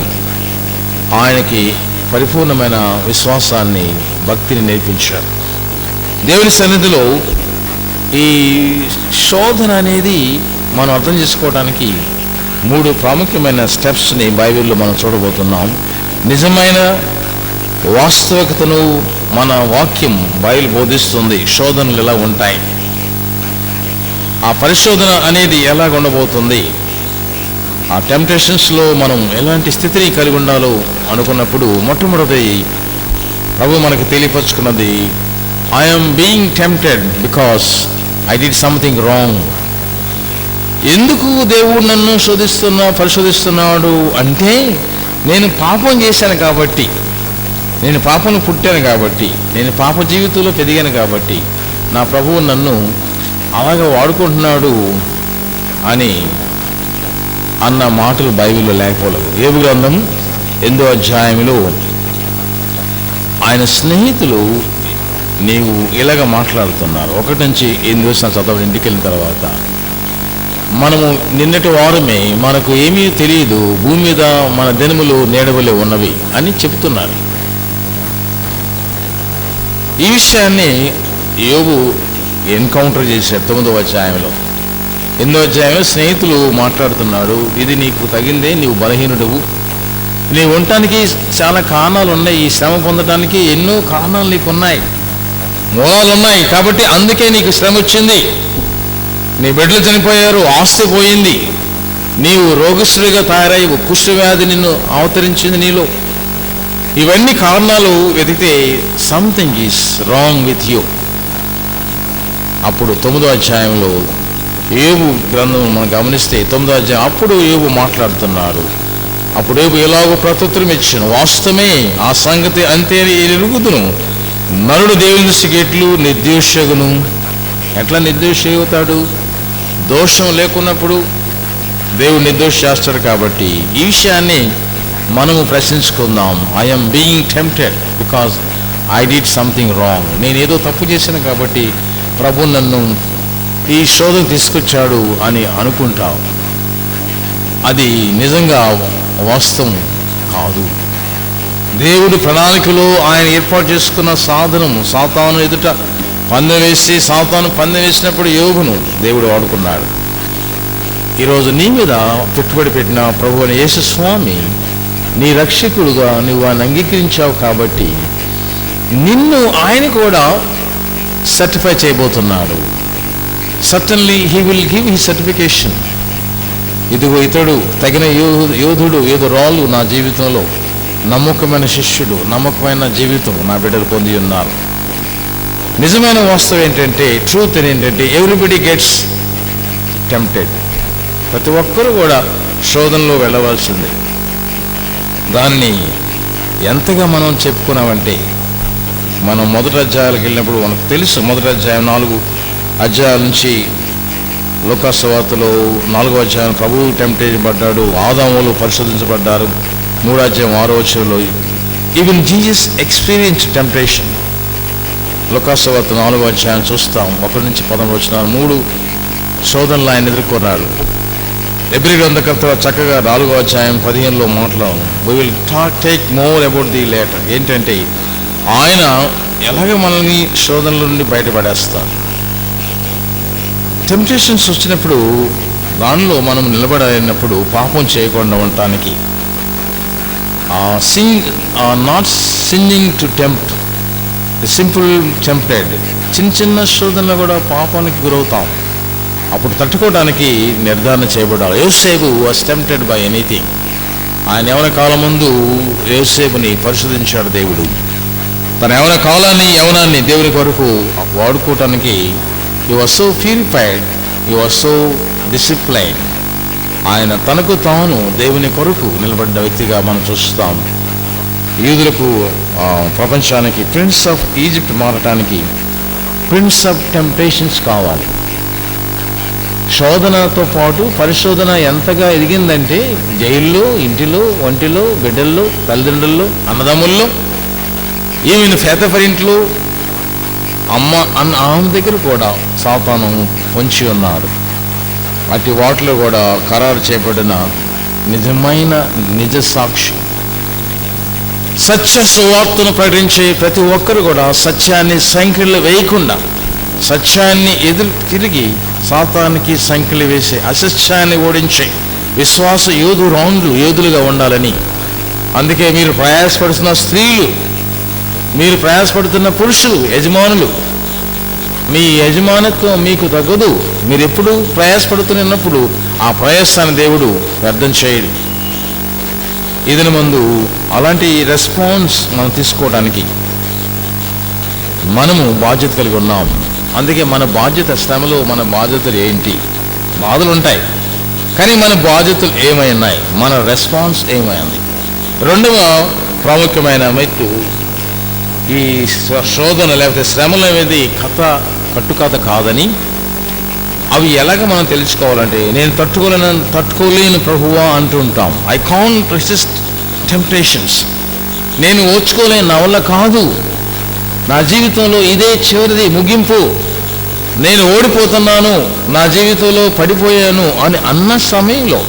ఆయనకి పరిపూర్ణమైన విశ్వాసాన్ని, భక్తిని నేర్పించారు. దేవుని సన్నిధిలో ఈ శోధన అనేది మనం అర్థం చేసుకోవడానికి 3 ప్రాముఖ్యమైన స్టెప్స్ని బైబిల్లో మనం చూడబోతున్నాం. నిజమైన వాస్తవికతను మన వాక్యం బైబిల్ బోధిస్తుంది. శోధనలు ఎలా ఉంటాయి, ఆ పరిశోధన అనేది ఎలాగ ఉండబోతుంది, ఆ టెంప్టేషన్స్లో మనం ఎలాంటి స్థితిని కలిగి ఉండాలో అనుకున్నప్పుడు మొట్టమొదటి ప్రభు మనకు తెలియపరుచుకున్నది, I'm being tempted because I did something wrong. ఎందుకు దేవుడు నన్ను పరిశోధిస్తున్నాడు అంటే, నేను పాపం చేశాను కాబట్టి, నేను పాపం పుట్టాను కాబట్టి, నేను పాప జీవితంలో పెరిగాను కాబట్టి నా ప్రభువు నన్ను అలాగా వాడుకుంటున్నాడు అని అన్న మాటలు బైబిల్లో లేకపోలేదు. యోబు గ్రంథం 8వ అధ్యాయంలో ఆయన స్నేహితులు నీవు ఇలాగ మాట్లాడుతున్నారు. 1 నుంచి 8 వచనం చదవండి. ఇంటికి వెళ్ళిన తర్వాత, మనము నిన్నటి వారమే, మనకు ఏమీ తెలియదు, భూమి మీద మన దినములు నేడవలే ఉన్నవి అని చెప్తున్నారు. ఈ విషయాన్ని యోబు ఎన్కౌంటర్ చేశాడు 9వ అధ్యాయంలో. 8వ అధ్యాయంలో స్నేహితులు మాట్లాడుతున్నాడు, ఇది నీకు తగిందే, నీవు బలహీనుడువు, నీవు ఉండటానికి చాలా కారణాలు ఉన్నాయి, ఈ శ్రమ పొందడానికి ఎన్నో కారణాలు నీకు ఉన్నాయి, మూలాలు ఉన్నాయి, కాబట్టి అందుకే నీకు శ్రమ వచ్చింది. నీ బిడ్డలు చనిపోయారు, ఆస్తి పోయింది, నీవు రోగశ్రీగా తయారయ్యి కుష్ఠవ్యాధి నిన్ను అవతరించింది నీలో. ఇవన్నీ కారణాలు వెతికితే something is wrong with you. అప్పుడు 9వ అధ్యాయంలో యోబు గ్రంథం మనం గమనిస్తే 9వ అధ్యాయం అప్పుడు యోబు మాట్లాడుతున్నారు. అప్పుడు యోబు ఎలాగో ప్రత్యుత్తరం ఇచ్చాను, వాస్తవమే ఆ సంగతి అంతే ఎరుగుదును, నరుడు దేవుని సిగెట్లు నిర్దోషగును. ఎట్లా నిర్దోష అవుతాడు? దోషం లేకున్నప్పుడు దేవుడు నిర్దోష చేస్తాడు. కాబట్టి ఈ విషయాన్ని మనము ప్రశ్నించుకుందాం. I'm being tempted because I did something wrong. నేనేదో తప్పు చేశాను కాబట్టి ప్రభు నన్ను ఈ శోధన తీసుకొచ్చాడు అని అనుకుంటావు. అది నిజంగా వాస్తవం కాదు. దేవుడి ప్రణాళికలో ఆయన ఏర్పాటు చేసుకున్న సాధనం, సాతాను ఎదుట పందెం వేసి, సాతాను పందెం వేసినప్పుడు యోబును దేవుడు వాడుకున్నాడు. ఈరోజు నీ మీద పెట్టుబడి పెట్టిన ప్రభు అని యేసు స్వామి నీ రక్షకుడుగా నువ్వు ఆయన అంగీకరించావు కాబట్టి నిన్ను ఆయన కూడా సర్టిఫై చేయబోతున్నాడు. Certainly he will give he certification. ఇదిగో ఇతడు తగిన యోధుడు, రాళ్ళు నా జీవితంలో, నమ్మకమైన శిష్యుడు, నమ్మకమైన జీవితం నా బిడ్డలు పొంది ఉన్నారు. నిజమైన వాస్తవం ఏంటంటే, ట్రూత్ ఏంటంటే, ఎవ్రీబడి గెట్స్ టెంప్టెడ్. ప్రతి ఒక్కరూ కూడా శోధనలో వెళ్ళవలసింది. దాన్ని ఎంతగా మనం చెప్పుకున్నామంటే, మనం మొదటి అధ్యాయాలకు వెళ్ళినప్పుడు మనకు తెలుసు. మొదటి అధ్యాయం 4 అధ్యాయాల నుంచి లూకా సువార్తలో 4వ అధ్యాయం ప్రభువు టెంప్ట్ చేయబడ్డాడు, ఆదాములు పరిశోధించబడ్డారు. 3వ అధ్యాయం 6వ వచనంలో ఈవెన్ జీసస్ ఎక్స్పీరియన్స్ టెంప్టేషన్. లూకా సువార్త 4వ అధ్యాయం చూస్తాం, 1 నుంచి 11 వచనాలు. 3 శోధనలు ఆయన ఎదుర్కొన్నాడు. హెబ్రీ గ్రంథకర్త చక్కగా 4వ అధ్యాయం 15లో మాట్లాడు. We will take more about the later. ఏంటంటే ఆయన ఎలాగ మనల్ని శోధనల నుండి బయటపడేస్తాడు. టెంప్టేషన్స్ వచ్చినప్పుడు దానిలో మనం నిలబడినప్పుడు పాపం చేయకుండా ఉండటానికి, not sinning to tempt, simple tempted, చిన్న చిన్న శోధనలు కూడా పాపానికి గురవుతాం. అప్పుడు తట్టుకోవడానికి నిర్ధారణ చేయబడాలి. యోసేపు వాస్ టెంప్టెడ్ బై ఎనీథింగ్. ఆయన యవన కాలం ముందు యోసేపుని పరిశోధించాడు దేవుడు. తన యవన కాలాన్ని, యవనాన్ని దేవుని కొరకు వాడుకోవటానికి he was so purified, he was so disciplined. ఆయన తనకు తాను దేవుని కొరకు నిలబడ్డ వ్యక్తిగా మనం చూస్తాం. యూదులకు, ప్రపంచానికి ప్రిన్స్ ఆఫ్ ఈజిప్ట్ మారటానికి ప్రిన్స్ ఆఫ్ టెంప్టేషన్స్ కావాలి. శోధనతో పాటు పరిశోధన ఎంతగా ఎదిగిందంటే జైల్లో, ఇంటిలో, ఒంటిలో, బిడ్డల్లో, తల్లిదండ్రుల్లో, అన్నదమ్ముల్లో, ఈమెను ఫేతఫరింట్లో ఆమె దగ్గర కూడా సాతాను పొంచి ఉన్నాడు. అటు వాటిలో కూడా ఖరారు చేయబడిన నిజమైన నిజ సాక్షి, సత్య సువార్తను ప్రకటించే ప్రతి ఒక్కరు కూడా సత్యాన్ని సంఖ్యలు వేయకుండా, సత్యాన్ని తిరిగి సాతానికి సంఖ్యలు వేసే, అసత్యాన్ని ఓడించే విశ్వాస యోధులుగా ఉండాలని. అందుకే మీరు ప్రయాసపడుతున్న స్త్రీలు, మీరు ప్రయాసపడుతున్న పురుషులు, యజమానులు, మీ యజమానత్వం మీకు తగ్గదు. మీరు ఎప్పుడు ప్రయాసపడుతున్నప్పుడు ఆ ప్రయాసాన్ని దేవుడు వ్యర్థం చేయడు. ఇదిన ముందు అలాంటి రెస్పాన్స్ మనం తీసుకోవడానికి మనము బాధ్యత కలిగి ఉన్నాం. అందుకే మన బాధ్యత, శ్రమలో మన బాధ్యతలు ఏంటి? బాధలు ఉంటాయి, కానీ మన బాధ్యతలు ఏమైనాయి? మన రెస్పాన్స్ ఏమైంది? రెండవ ప్రాముఖ్యమైన మెట్టు, ఈ శోధన లేకపోతే శ్రమలు అనేది కట్టుకథ కాదని, అవి ఎలాగ మనం తెలుసుకోవాలంటే, నేను తట్టుకోలేను ప్రభువా అంటూ ఉంటాం. I can't resist temptations. నేను ఓర్చుకోలేను, నా వల్ల కాదు, నా జీవితంలో ఇదే చివరిది, ముగింపు, నేను ఓడిపోతున్నాను, నా జీవితంలో పడిపోయాను అని అన్న సమయంలో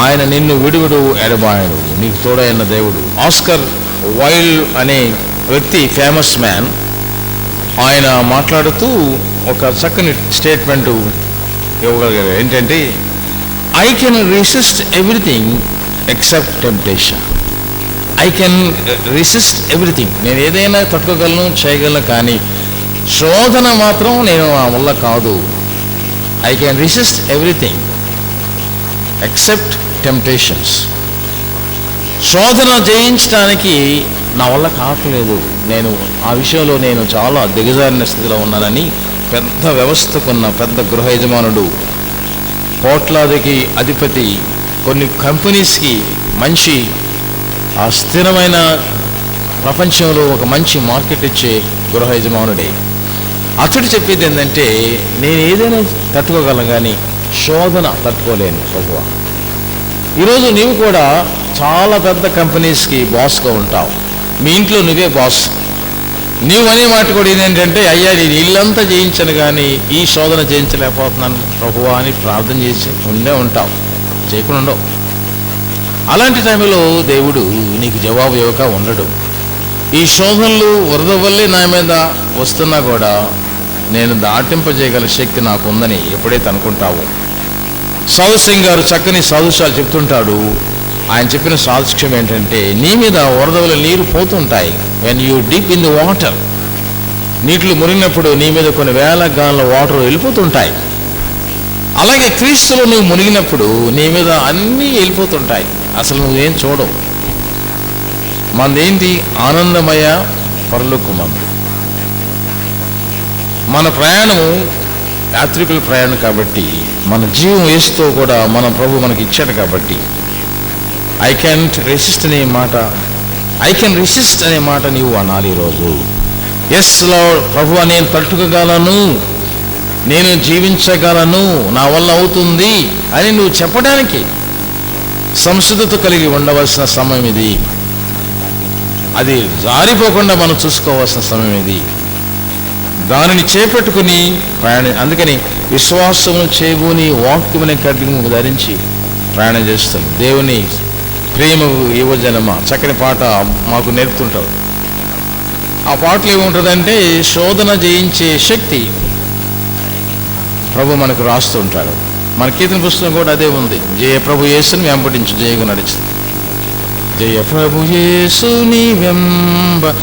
ఆయన నిన్ను విడువడు, ఎడబాయడు, నీకు తోడైన దేవుడు. ఆస్కర్ వైల్డ్ అనే వ్యక్తి, ఫేమస్ మ్యాన్, ఆయన మాట్లాడుతూ ఒక చక్కని స్టేట్మెంట్ ఇవ్వగలిగారు. ఏంటంటే, I can resist everything except temptation. I can resist everything, నేను ఏదైనా తట్టుకోగలను, చేయగలను, కానీ శోధన మాత్రం నేను నా వల్ల కాదు. I can resist everything except temptations. శోధన జయించడానికి నా వల్ల కావట్లేదు, నేను ఆ విషయంలో నేను చాలా దిగజారిన స్థితిలో ఉన్నానని పెద్ద వ్యవస్థకున్న పెద్ద గృహ యజమానుడు, కోట్లాదికి అధిపతి, కొన్ని కంపెనీస్కి మంచి ఆ స్థిరమైన ప్రపంచంలో ఒక మంచి మార్కెట్ ఇచ్చే గృహ యజమానుడే, అతడు చెప్పేది ఏంటంటే, నేను ఏదైనా తట్టుకోగలను కానీ శోధన తట్టుకోలేను ప్రభువా. ఈరోజు నీవు కూడా చాలా పెద్ద కంపెనీస్కి బాస్గా ఉంటావు. మీ ఇంట్లో నువ్వే బాస్. నీవు అనే మాట కూడా ఏంటంటే, అయ్యా నేను ఇల్లంతా జయించను కానీ ఈ శోధన జయించలేకపోతున్నాను ప్రభువా అని ప్రార్థన చేసి ఉంటావు, చేయకుండా ఉండవు. అలాంటి టైంలో దేవుడు నీకు జవాబు ఇవ్వక ఉండడు. ఈ శోధనలు వరద వల్లే నా మీద వస్తున్నా కూడా నేను దాటింపజేయగల శక్తి నాకు ఉందని ఎప్పుడైతే అనుకుంటావో. సాధు సింగ్ గారు చక్కని సాధుశాలు చెప్తుంటాడు. ఆయన చెప్పిన సాదృశ్యం ఏంటంటే, నీ మీద వరద వల్ల నీరు పోతుంటాయి. When you deep in the water, నీటిలో మునిగినప్పుడు నీ మీద కొన్ని వేల గాన్ల వాటర్ వెళ్ళిపోతుంటాయి. అలాగే క్రీస్తులో నువ్వు మునిగినప్పుడు నీ మీద అన్నీ వెళ్ళిపోతుంటాయి, అసలు నువ్వేం చూడవు. మనదేంటి? ఆనందమయ పరలోకమందు మన ప్రయాణము యాత్రికుల ప్రయాణం కాబట్టి, మన జీవం యేసుతో కూడా మన ప్రభు మనకి ఇచ్చాడు కాబట్టి, ఐ కెన్ రెసిస్ట్ అనే మాట నీవు అనాలి ఈరోజు. ఎస్ లార్డ్, ప్రభువా నేను తట్టుకోగలను, నేను జీవించగలను, నా వల్ల అవుతుంది అని నువ్వు చెప్పడానికి సంసిద్ధత కలిగి ఉండవలసిన సమయం ఇది. అది జారిపోకుండా మనం చూసుకోవాల్సిన సమయం ఇది. దానిని చేపట్టుకుని ప్రయాణం. అందుకని విశ్వాసము చేయబోని వాక్యమనే ఖడ్గము ధరించి ప్రయాణం చేస్తాం. దేవుని ప్రేమ యువజనమా చక్కని పాట మాకు నేర్పుతుంటారు. ఆ పాటలో ఏముంటుందంటే, శోధన జయించే శక్తి ప్రభు మనకు రాస్తుంటాడు. మన కీర్తన పుస్తకం కూడా అదే ఉంది. జయ ప్రభు యేసుని వెంబడించు, జయగా నడుస్తుంది. జయ ప్రభు యేసుని వెంబడించుచు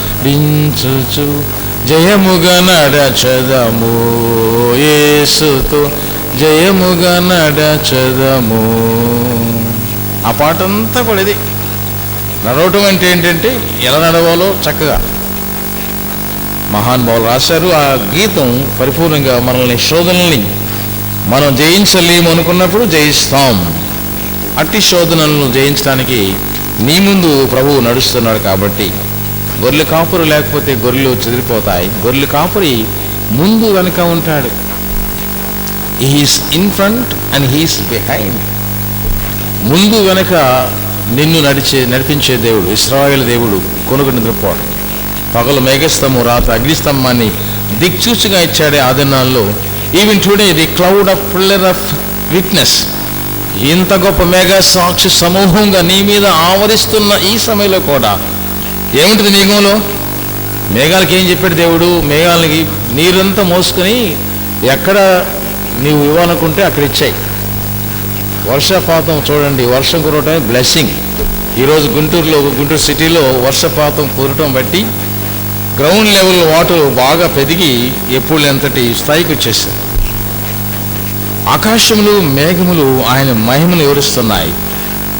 జయముగా నడచదము, యేసుతో జయముగా నడచదము. ఆ పాట అంతా కూడా ఇది. నడవటం అంటే ఏంటంటే ఎలా నడవాలో చక్కగా మహానుభావులు రాశారు. ఆ గీతం పరిపూర్ణంగా మనల్ని శోధనల్ని మనం జయించలేము అనుకున్నప్పుడు జయిస్తాం. అట్టి శోధనలను జయించడానికి నీ ముందు ప్రభువు నడుస్తున్నాడు. కాబట్టి గొర్రెల కాపురు లేకపోతే గొర్రెలు చెదిరిపోతాయి. గొర్రెల కాపురి ముందు వెనుక ఉంటాడు. He's in front and he's behind. ముందు వెనక నిన్ను నడిపించే దేవుడు, ఇశ్రాయేలు దేవుడు కొనుగోలు నిద్రపోవడం. పగలు మేఘస్తంభం, రాత్రి అగ్నిస్తంభాన్ని దిక్చూచిగా ఇచ్చాడే ఆ దినాల్లో. Even today the cloud of pillar of witness, ఇంత గొప్ప మేఘ సాక్షి సమూహంగా నీ మీద ఆవరిస్తున్న ఈ సమయంలో కూడా ఏముంటుంది మేఘంలో? మేఘాలకి ఏం చెప్పాడు దేవుడు? మేఘాలకి నీరంతా మోసుకొని ఎక్కడ నీవు ఇవ్వాలనుకుంటే అక్కడ ఇచ్చాయి. వర్షపాతం చూడండి, వర్షం కురవటం బ్లెస్సింగ్. ఈరోజు గుంటూరు సిటీలో వర్షపాతం కురవటం బట్టి గ్రౌండ్ లెవెల్ వాటర్ బాగా పెరిగి ఎప్పుడు ఎంతటి స్థాయికి వచ్చేసాయి. ఆకాశములు మేఘములు ఆయన మహిమను వివరిస్తున్నాయి.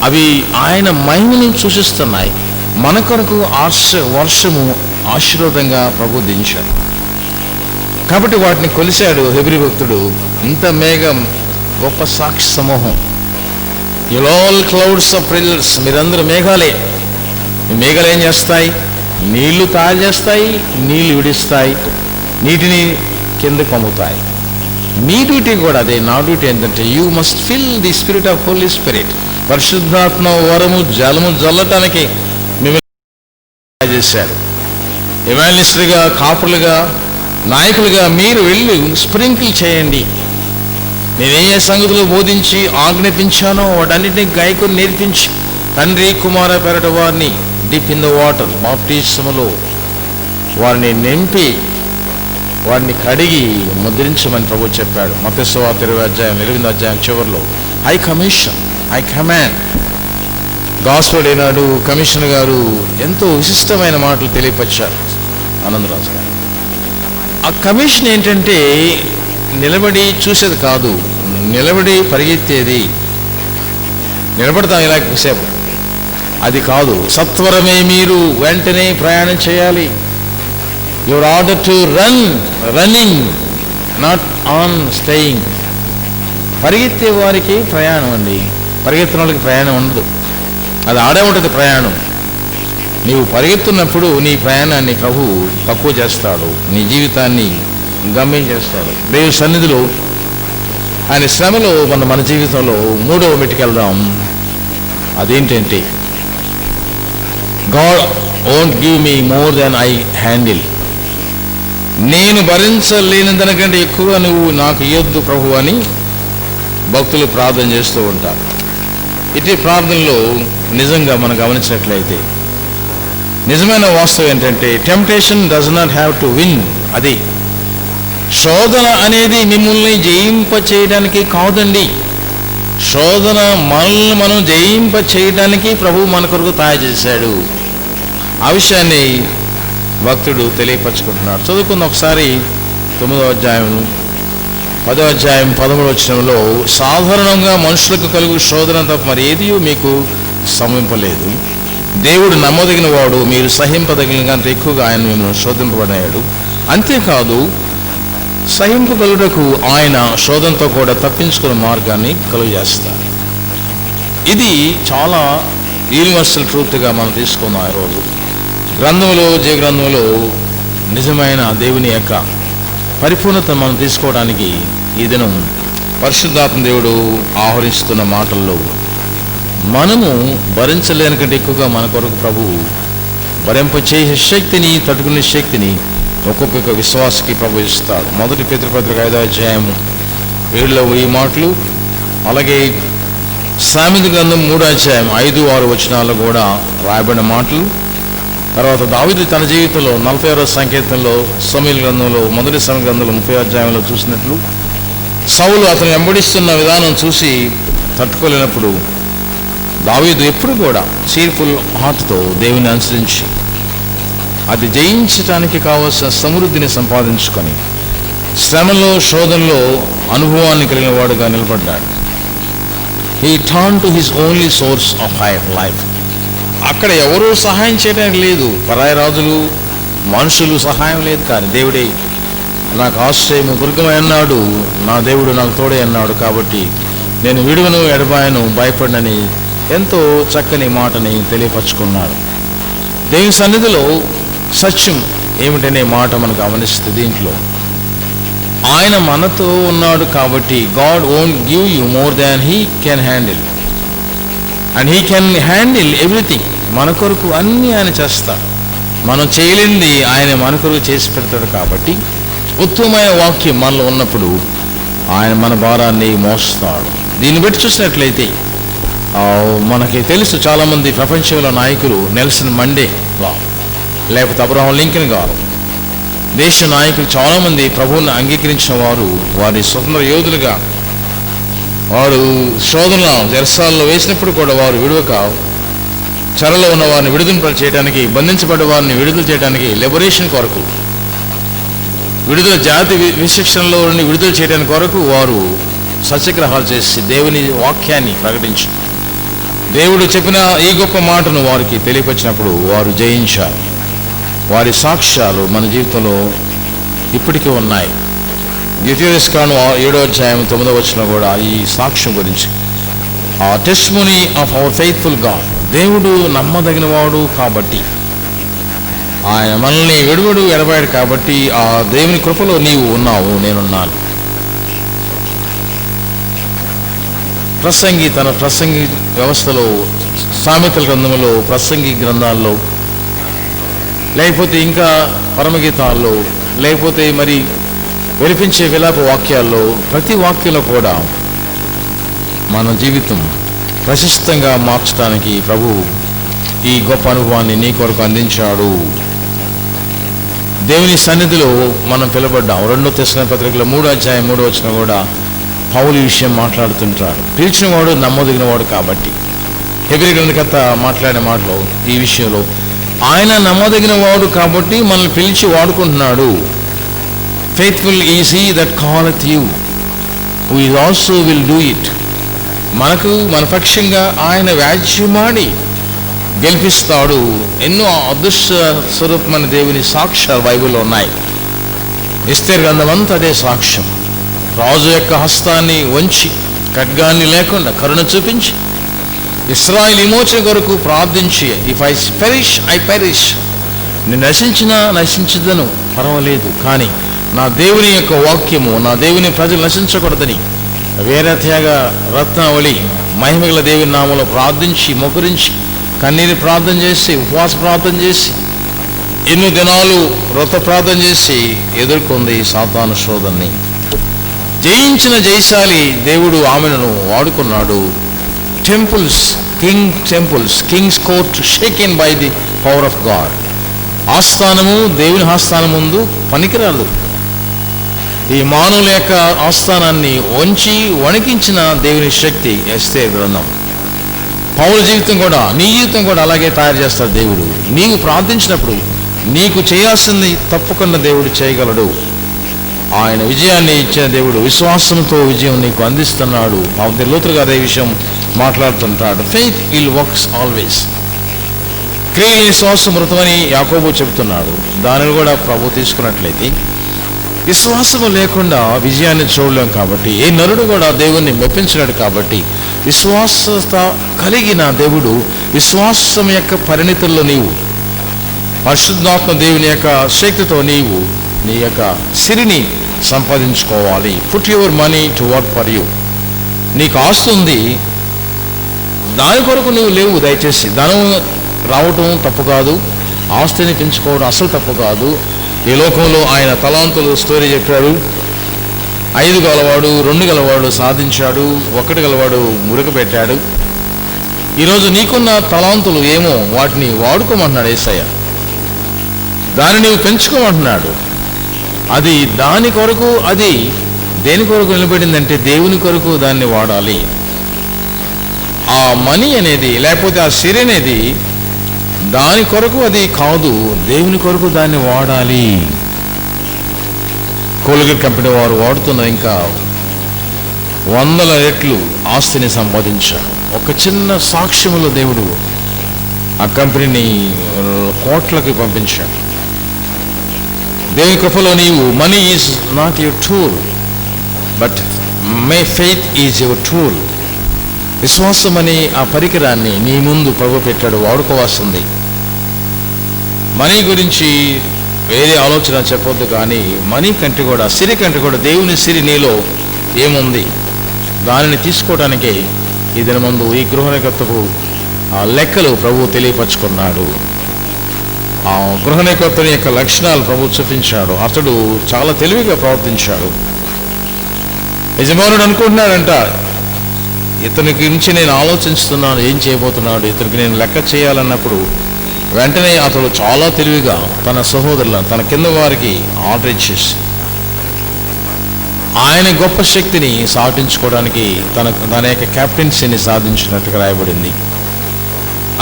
అవి ఆయన మహిమను సూచిస్తున్నాయి. మన కొరకు వర్షము ఆశీర్వాదంగా ప్రభు దించాడు. కాబట్టి వాటిని కొలిశాడు హెబ్రీ భక్తుడు. ఇంత మేఘం, గొప్ప సాక్షి సమూహం. యు ఆల్ క్లౌడ్స్ ఆఫ్ ప్రిల్లర్స్, మీరందరూ మేఘాలే. ఈ మేఘాలు ఏం చేస్తాయి? నీళ్లు తయారు చేస్తాయి, నీళ్లు విడిస్తాయి, నీటిని కిందకు పంపుతాయి. మీ డ్యూటీ కూడా అదే. నా డ్యూటీ ఏంటంటే you must fill the spirit of holy spirit. పరిశుద్ధాత్మ వరము జలము జల్లటానికి మిమ్మల్ని చేశాడు. ఎవాంజలిస్టులుగా, కాపులుగా, నాయకులుగా మీరు వెళ్ళి స్ప్రింకిల్ చేయండి. నేనే సంగతులు బోధించి ఆజ్ఞాపించానో వాటన్నిటినీ గాయకులు నేర్పించి తండ్రి కుమార పేరట వారిని డిప్ ఇన్ ద వాటర్ బాప్టిజములో వారిని నింపి వారిని కడిగి ముద్రించమని ప్రభు చెప్పాడు. మత్తయి సువార్త 20 చివరిలో I commission, I command. Gospel ఏనాడు కమిషనర్ గారు ఎంతో విశిష్టమైన మాటలు తెలియపరిచారు, ఆనందరాజు గారు. ఆ కమిషన్ ఏంటంటే నిలబడి చూసేది కాదు, నిలబడి పరిగెత్తేది. నిలబడతాం ఇలా సేపు, అది కాదు. సత్వరమే మీరు వెంటనే ప్రయాణం చేయాలి. Your order to running, not on staying. పరిగెత్తే వారికి ప్రయాణం అండి, పరిగెత్తిన వాళ్ళకి ప్రయాణం ఉండదు. అది ఆడే ఉంటుంది ప్రయాణం. నీవు పరిగెత్తున్నప్పుడు నీ ప్రయాణాన్ని ప్రభు తక్కువ చేస్తాడు, నీ జీవితాన్ని గమ్యం చేస్తాడు. దేవుని సన్నిధిలో ఆయన శ్రమలో మన జీవితంలో 3వ మెట్టుకు వెళ్దాం. అదేంటంటే God won't give me more than I handle. నేను భరించలేని దానికంటే ఎక్కువ నువ్వు నాకు ఇయ్యొద్దు ప్రభు అని భక్తులు ప్రార్థన చేస్తూ ఉంటారు. ఇటు ప్రార్థనలో నిజంగా మనం గమనించినట్లయితే నిజమైన వాస్తవం ఏంటంటే temptation does not have to win. అది శోధన అనేది మిమ్మల్ని జయింప చేయడానికి కాదండి. శోధన మనల్ని మనం జయింప చేయడానికి ప్రభు మన కొరకు తయారు చేశాడు. ఆ విషయాన్ని భక్తుడు తెలియపరచుకుంటున్నాడు. చదువుకున్న ఒకసారి 9వ అధ్యాయం 10వ అధ్యాయం 13వ వచనంలో సాధారణంగా మనుషులకు కలుగు శోధన తప్ప మరి ఏది మీకు సమీపలేదు. దేవుడు నమ్మదగిన వాడు, మీరు సహింపదగినంత ఎక్కువగా ఆయన మిమ్మల్ని శోధింపబడాడు. అంతేకాదు సహింపగలుగుటకు ఆయన శోధనతో కూడా తప్పించుకునే మార్గాన్ని కలుగజేస్తారు. ఇది చాలా యూనివర్సల్ ట్రూత్గా మనం తీసుకున్నాం. ఈరోజు గ్రంథంలో జీవగ్రంథంలో నిజమైన దేవుని యొక్క పరిపూర్ణత మనం తీసుకోవడానికి ఈ దినం పరిశుద్ధాత్మ దేవుడు ఆహ్వానిస్తున్న మాటల్లో మనము భరించలేని కంటే ఎక్కువగా మన కొరకు ప్రభు భరింపచేసే శక్తిని, తట్టుకునే శక్తిని ఒక్కొక్క విశ్వాసకి ప్రభు ఇస్తాడు. 1 పేతురు 5వ అధ్యాయం 7లో ఈ మాటలు, అలాగే సామెత గ్రంథం 3వ అధ్యాయం 5-6 వచనాల్లో కూడా రాయబడిన మాటలు. తర్వాత దావీదు తన జీవితంలో 46వ సంకీర్తనలో, సమూయేలు గ్రంథంలో 1 సమూయేలు గ్రంథంలో 30వ అధ్యాయంలో చూసినట్లు సౌలు అతను వెంబడిస్తున్న విధానం చూసి తట్టుకోలేనప్పుడు దావీదు ఎప్పుడు కూడా చీర్ఫుల్ హార్ట్తో దేవుని అనుసరించి అది జయించటానికి కావలసిన సమృద్ధిని సంపాదించుకొని శ్రమలో శోధనలో అనుభవాన్ని కలిగిన వాడుగా నిలబడ్డాడు. He turn to his only source of life. అక్కడ ఎవరూ సహాయం చేయడానికి లేదు, పరాయి రాజులు మనుషులు సహాయం లేదు, కానీ దేవుడే నాకు ఆశ్రయము దుర్గమై అన్నాడు, నా దేవుడు నాకు తోడే అన్నాడు, కాబట్టి నేను విడువను ఎడబాయను భయపడనని ఎంతో చక్కని మాటని తెలియపరుచుకున్నాడు. దేవుని సన్నిధిలో సత్యం ఏమిటనే మాట మనం గమనిస్తే దీంట్లో ఆయన మనతో ఉన్నాడు కాబట్టి God won't give you more than he can handle, and he can handle everything. మన కొరకు అన్నీ ఆయన చేస్తాడు. మనం చేయలేనిది ఆయన మన కొరకు చేసి పెడతాడు. కాబట్టి ఉత్తమమైన వాక్యం మనలో ఉన్నప్పుడు ఆయన మన భారాన్ని మోస్తాడు. దీన్ని బట్టి చూసినట్లయితే మనకి తెలుసు, చాలామంది ప్రపంచంలో నాయకులు నెల్సన్ మండేలా లేకపోతే అబ్రహాం లింకన్ గారు, దేశ నాయకులు చాలామంది ప్రభువుని అంగీకరించిన వారు వారి స్వతంత్ర యోధులుగా వారు శోధన జెరసాలలో వేసినప్పుడు కూడా వారు విడువక చెరలో ఉన్న వారిని విడుదల చేయడానికి, బంధించబడ్డ వారిని విడుదల చేయడానికి, లిబరేషన్ కొరకు, విడుదల జాతి విశిక్షణలో నుండి విడుదల చేయడానికి కొరకు వారు సత్యాగ్రహాలు చేసి దేవుని వాక్యాన్ని ప్రకటించి దేవుడు చెప్పిన ఈ గొప్ప మాటను వారికి తెలియపరిచినప్పుడు వారు జయించారు. వారి సాక్ష్యాలు మన జీవితంలో ఇప్పటికీ ఉన్నాయి. ద్వితీయోపదేశకాండం 7వ అధ్యాయం 9వ వచనం కూడా ఈ సాక్ష్యం గురించి, ఆ testimony of our faithful God, దేవుడు నమ్మదగిన వాడు కాబట్టి, ఆయన మనల్ని విడువడు ఎడబాడు కాబట్టి ఆ దేవుని కృపలో నీవు ఉన్నావు, నేనున్నాను. ప్రసంగి తన ప్రసంగి వ్యవస్థలో, సామెతల గ్రంథంలో, ప్రసంగి గ్రంథాల్లో, లేకపోతే ఇంకా పరమగీతాల్లో, లేకపోతే మరి వినిపించే విలాప వాక్యాల్లో, ప్రతి వాక్యంలో కూడా మన జీవితం ప్రశస్తంగా మార్చడానికి ప్రభువు ఈ గొప్ప అనుభవాన్ని నీ కొరకు అందించాడు. దేవుని సన్నిధిలో మనం పిలబడ్డాం. 2 తెస్సలోనికీయుల పత్రికలో 3వ అధ్యాయం 3వ వచనం కూడా పౌలు ఈ విషయం మాట్లాడుతుంటాడు. పిలిచిన వాడు నమ్మదగిన వాడు కాబట్టి, హెబ్రీ గ్రంథకర్త మాట్లాడే మాటలో ఈ విషయంలో ఆయన నమ్మదగిన వాడు కాబట్టి మనల్ని పిలిచి వాడుకుంటున్నాడు. Faithful is he that calleth you who is also will do it. మనకు మన పక్షంగా ఆయన వ్యాజ్యమాడి గెలిపిస్తాడు. ఎన్నో అదృష్ట స్వరూపమైన దేవుని సాక్ష్యాలు బైబిల్లో ఉన్నాయి. ఎస్తేరు గ్రంథం అంతా అదే సాక్ష్యం. రాజు యొక్క హస్తాన్ని వంచి ఖడ్గాన్ని లేకుండా కరుణ చూపించి ఇశ్రాయేలు విమోచన కొరకు ప్రార్థించి, if I perish I perish, నేను నశించదను పర్వాలేదు, కానీ నా దేవుని యొక్క వాక్యము, నా దేవుని ప్రజలు నశించకూడదని వేరే త్యాగ రత్నావళి మహిమగల దేవుని నామంలో ప్రార్థించి, మొకరించి, కన్నీరు ప్రార్థన చేసి, ఉపవాస ప్రార్థన చేసి, ఎన్నో దినాలు వ్రత ప్రార్థన చేసి ఎదుర్కొంది సాతాను శోధనని. జయించిన జయశాలి దేవుడు ఆమెను వాడుకున్నాడు. Temples, kings court shaken by the power of God. ఆస్థానము దేవుని ఆస్థానం ముందు పనికిరాదు. ఈ మానవుల యొక్క ఆస్థానాన్ని వంచి వణికించిన దేవుని శక్తి ఎస్తేరు గ్రంథం. పౌలు జీవితం కూడా, నీ జీవితం కూడా అలాగే తయారు చేస్తాడు దేవుడు. నీవు ప్రార్థించినప్పుడు నీకు చేయాల్సింది తప్పకుండా దేవుడు చేయగలడు. ఆయన విజయాన్ని ఇచ్చిన దేవుడు విశ్వాసంతో విజయం నీకు అందిస్తున్నాడు. లోతుగా గారు ఈ విషయం మాట్లాడుతుంటాడు. Faith will works always. క్రియలు విశ్వాసం మృతమని యాకోబు చెబుతున్నాడు. దానిని కూడా ప్రభు తీసుకున్నట్లయితే విశ్వాసము లేకుండా విజయాన్ని చూడలేం. కాబట్టి ఏ నరుడు కూడా దేవుణ్ణి మెప్పించలేడు. కాబట్టి విశ్వాసత కలిగిన దేవుడు విశ్వాసం యొక్క పరిణితుల్లో నీవు పరిశుద్ధాత్మ దేవుని యొక్క శక్తితో నీవు నీ యొక్క సిరిని సంపాదించుకోవాలి. Put your money to work for you. నీకు ఆస్తి ఉంది, దాని కొరకు నువ్వు లేవు. దయచేసి ధనం రావటం తప్పు కాదు, ఆస్తిని పెంచుకోవడం అసలు తప్పు కాదు. ఈ లోకంలో ఆయన తలాంతులు స్టోరీ చెప్పాడు. 5 గలవాడు 2 గలవాడు సాధించాడు, 1 గలవాడు మురుగ పెట్టాడు. ఈరోజు నీకున్న తలాంతులు ఏమో వాటిని వాడుకోమంటున్నాడు యేసయ్య. దాన్ని నీవు పెంచుకోమంటున్నాడు. అది దాని కొరకు, అది దేని కొరకు నిలబడిందంటే దేవుని కొరకు దాన్ని వాడాలి. ఆ మనీ అనేది లేకపోతే ఆ సిరి అనేది దాని కొరకు అది కాదు, దేవుని కొరకు దాన్ని వాడాలి. కోల్గేట్ కంపెనీ వారు వాడుతున్న ఇంకా 100 రెట్లు ఆస్తిని సంపాదించారు. ఒక చిన్న సాక్ష్యములో దేవుడు ఆ కంపెనీని కోట్లకి పంపించాడు. దేవుని కృపలో నీవు money is not your tool, but my faith is your tool. విశ్వాసం అనే ఆ పరికరాన్ని నీ ముందు ప్రభు పెట్టాడు, వాడుకోవాల్సింది. మనీ గురించి వేరే ఆలోచన చెప్పొద్దు, కానీ మనీ కంటే కూడా, సిరి కంటే కూడా దేవుని సిరి నీలో ఏముంది దానిని తీసుకోవడానికే ఈ దినమందు ఈ గృహనికర్తకు ఆ లెక్కలు ప్రభు తెలియపరుచుకున్నాడు. ఆ గృహనికర్తని యొక్క లక్షణాలు ప్రభు చూపించాడు. అతడు చాలా తెలివిగా ప్రవర్తించాడు. యజమానుడు అనుకుంటున్నాడంట, ఇతని గురించి నేను ఆలోచిస్తున్నాను, ఏం చేయబోతున్నాడు, ఇతనికి నేను లెక్క చేయాలన్నప్పుడు వెంటనే అతడు చాలా తెలివిగా తన సహోదరులను, తన కింద వారికి ఆర్డర్ ఇచ్చేసి ఆయన గొప్ప శక్తిని సాధించుకోవడానికి తన యొక్క కెప్టెన్సీని సాధించినట్టుగా రాయబడింది.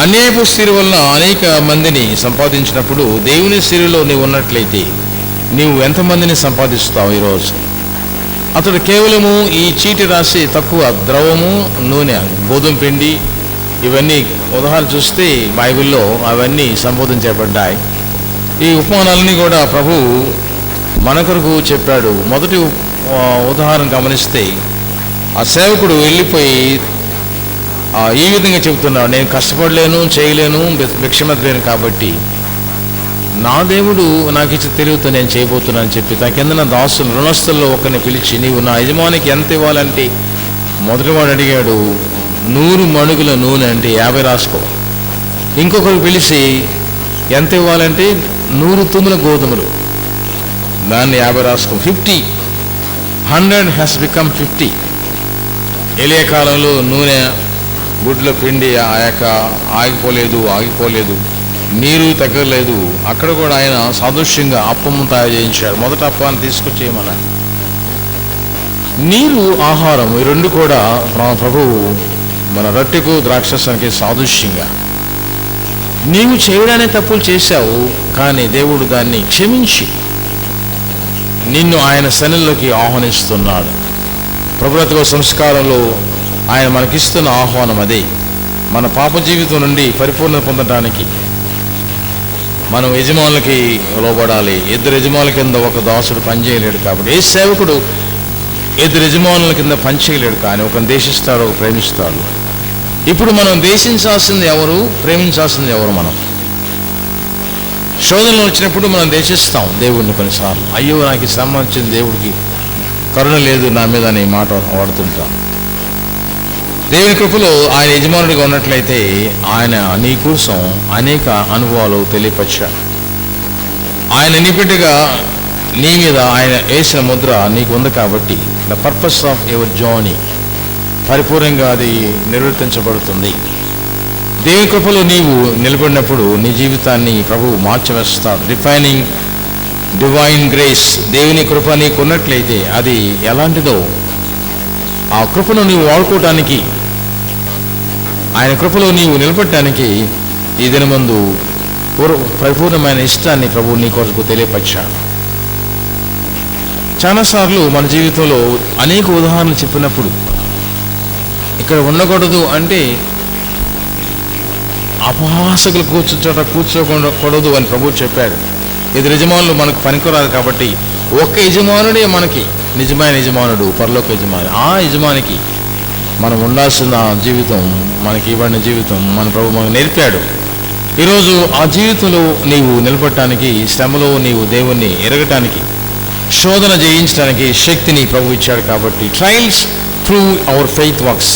అనేక సిరి వలన అనేక మందిని సంపాదించినప్పుడు దేవుని సిరిలో నీవు ఉన్నట్లయితే నీవు ఎంతమందిని సంపాదిస్తావు ఈరోజు? అతడు కేవలము ఈ చీటి రాసి తక్కువ ద్రవము, నూనె, గోధుమ పిండి ఇవన్నీ ఉదాహరణ చూస్తే బైబిల్లో అవన్నీ సంబోధించబడ్డాయి. ఈ ఉపమానాలన్నీ కూడా ప్రభు మన కొరకు చెప్పాడు. మొదటి ఉదాహరణ గమనిస్తే ఆ సేవకుడు వెళ్ళిపోయి ఈ విధంగా చెబుతున్నాడు, నేను కష్టపడలేను, చేయలేను, భిక్షమెత్తలేను, కాబట్టి నా దేవుడు నాకు ఇచ్చి తెలివితో నేను చేయబోతున్నానని చెప్పి తన కిందన దాసులు రుణస్థుల్లో ఒకరిని పిలిచి, నీవు నా యజమానికి ఎంత ఇవ్వాలంటే మొదటివాడు అడిగాడు 100 మణుగుల నూనె, అంటే 50 రాసుకో. ఇంకొకరు పిలిచి ఎంత ఇవ్వాలంటే 100 తుముల గోధుమలు, దాన్ని 50 రాసుకో. 100 హ్యాస్ బికమ్ 50. ఎలియా కాలంలో నూనె, గుడ్ల పిండి ఆగిపోలేదు, నీరు తగ్గలేదు. అక్కడ కూడా ఆయన సాదృశ్యంగా అప్పము తయారు చేయించాడు. మొదట అప్పాన్ని తీసుకొచ్చేయమన్నాడు. నీరు, ఆహారం, ఈ రెండు కూడా ప్రభువు మన రొట్టెకు ద్రాక్షసానికి సాదృశ్యంగా. నీవు చేయడానికి తప్పులు చేశావు, కానీ దేవుడు దాన్ని క్షమించి నిన్ను ఆయన సన్నిధిలోకి ఆహ్వానిస్తున్నాడు. ప్రభుత్వ సంస్కారంలో ఆయన మనకిస్తున్న ఆహ్వానం అదే. మన పాప జీవితం నుండి పరిపూర్ణత పొందడానికి మనం యజమానులకి లోబడాలి. 2 యజమానుల కింద ఒక దాసుడు పనిచేయలేడు. కాబట్టి ఏ సేవకుడు 2 యజమానుల కింద పనిచేయలేడు, కానీ ఒకరిని దేశిస్తాడు, ఒక ప్రేమిస్తాడు. ఇప్పుడు మనం దేశించాల్సింది ఎవరు, ప్రేమించాల్సింది ఎవరు? మనం శోధనలు వచ్చినప్పుడు మనం దేశిస్తాం దేవుడిని. కొన్నిసార్లు అయ్యో నాకు శ్రమ వచ్చింది, దేవుడికి కరుణ లేదు నా మీద అనే మాట వాడుతుంటాం. దేవుని కృపలో ఆయన యజమానుడిగా ఉన్నట్లయితే ఆయన నీ కోసం అనేక అనుభవాలు తెలియపరిచాడు. ఆయన నిబిడ్డగా నీ మీద ఆయన వేసిన ముద్ర నీకు ఉంది కాబట్టి the purpose of your journey పరిపూర్ణంగా అది నిర్వర్తించబడుతుంది. దేవుని కృపలో నీవు నిలబడినప్పుడు నీ జీవితాన్ని ప్రభువు మార్చివేస్తాడు. రిఫైనింగ్ డివైన్ గ్రేస్, దేవుని కృప నీకు ఉన్నట్లయితే అది ఎలాంటిదో ఆ కృపను నీవు వాడుకోవటానికి, ఆయన కృపలో నీవు నిలబడటానికి ఈ దినమందు పరిపూర్ణమైన ఇష్టాన్ని ప్రభువు నీ కొరకు తెలియపరిచాడు. చాలాసార్లు మన జీవితంలో అనేక ఉదాహరణలు చెప్పినప్పుడు ఇక్కడ ఉండకూడదు అంటే అపహాసకులు కూర్చోకూడదు అని ప్రభువు చెప్పాడు. 2 యజమానులు మనకు పనికిరాదు కాబట్టి ఒక్క యజమానుడే మనకి నిజమైన యజమానుడు, పరలోక యజమాని. ఆ యజమానికి మనం ఉండాల్సిన జీవితం, మనకి ఇవ్వడిన జీవితం మన ప్రభు మనకు నేర్పాడు. ఈరోజు ఆ జీవితంలో నీవు నిలబడటానికి, శ్రమలో నీవు దేవుణ్ణి ఎరగటానికి, శోధన జయించడానికి శక్తిని ప్రభు ఇచ్చాడు. కాబట్టి trials through our faith works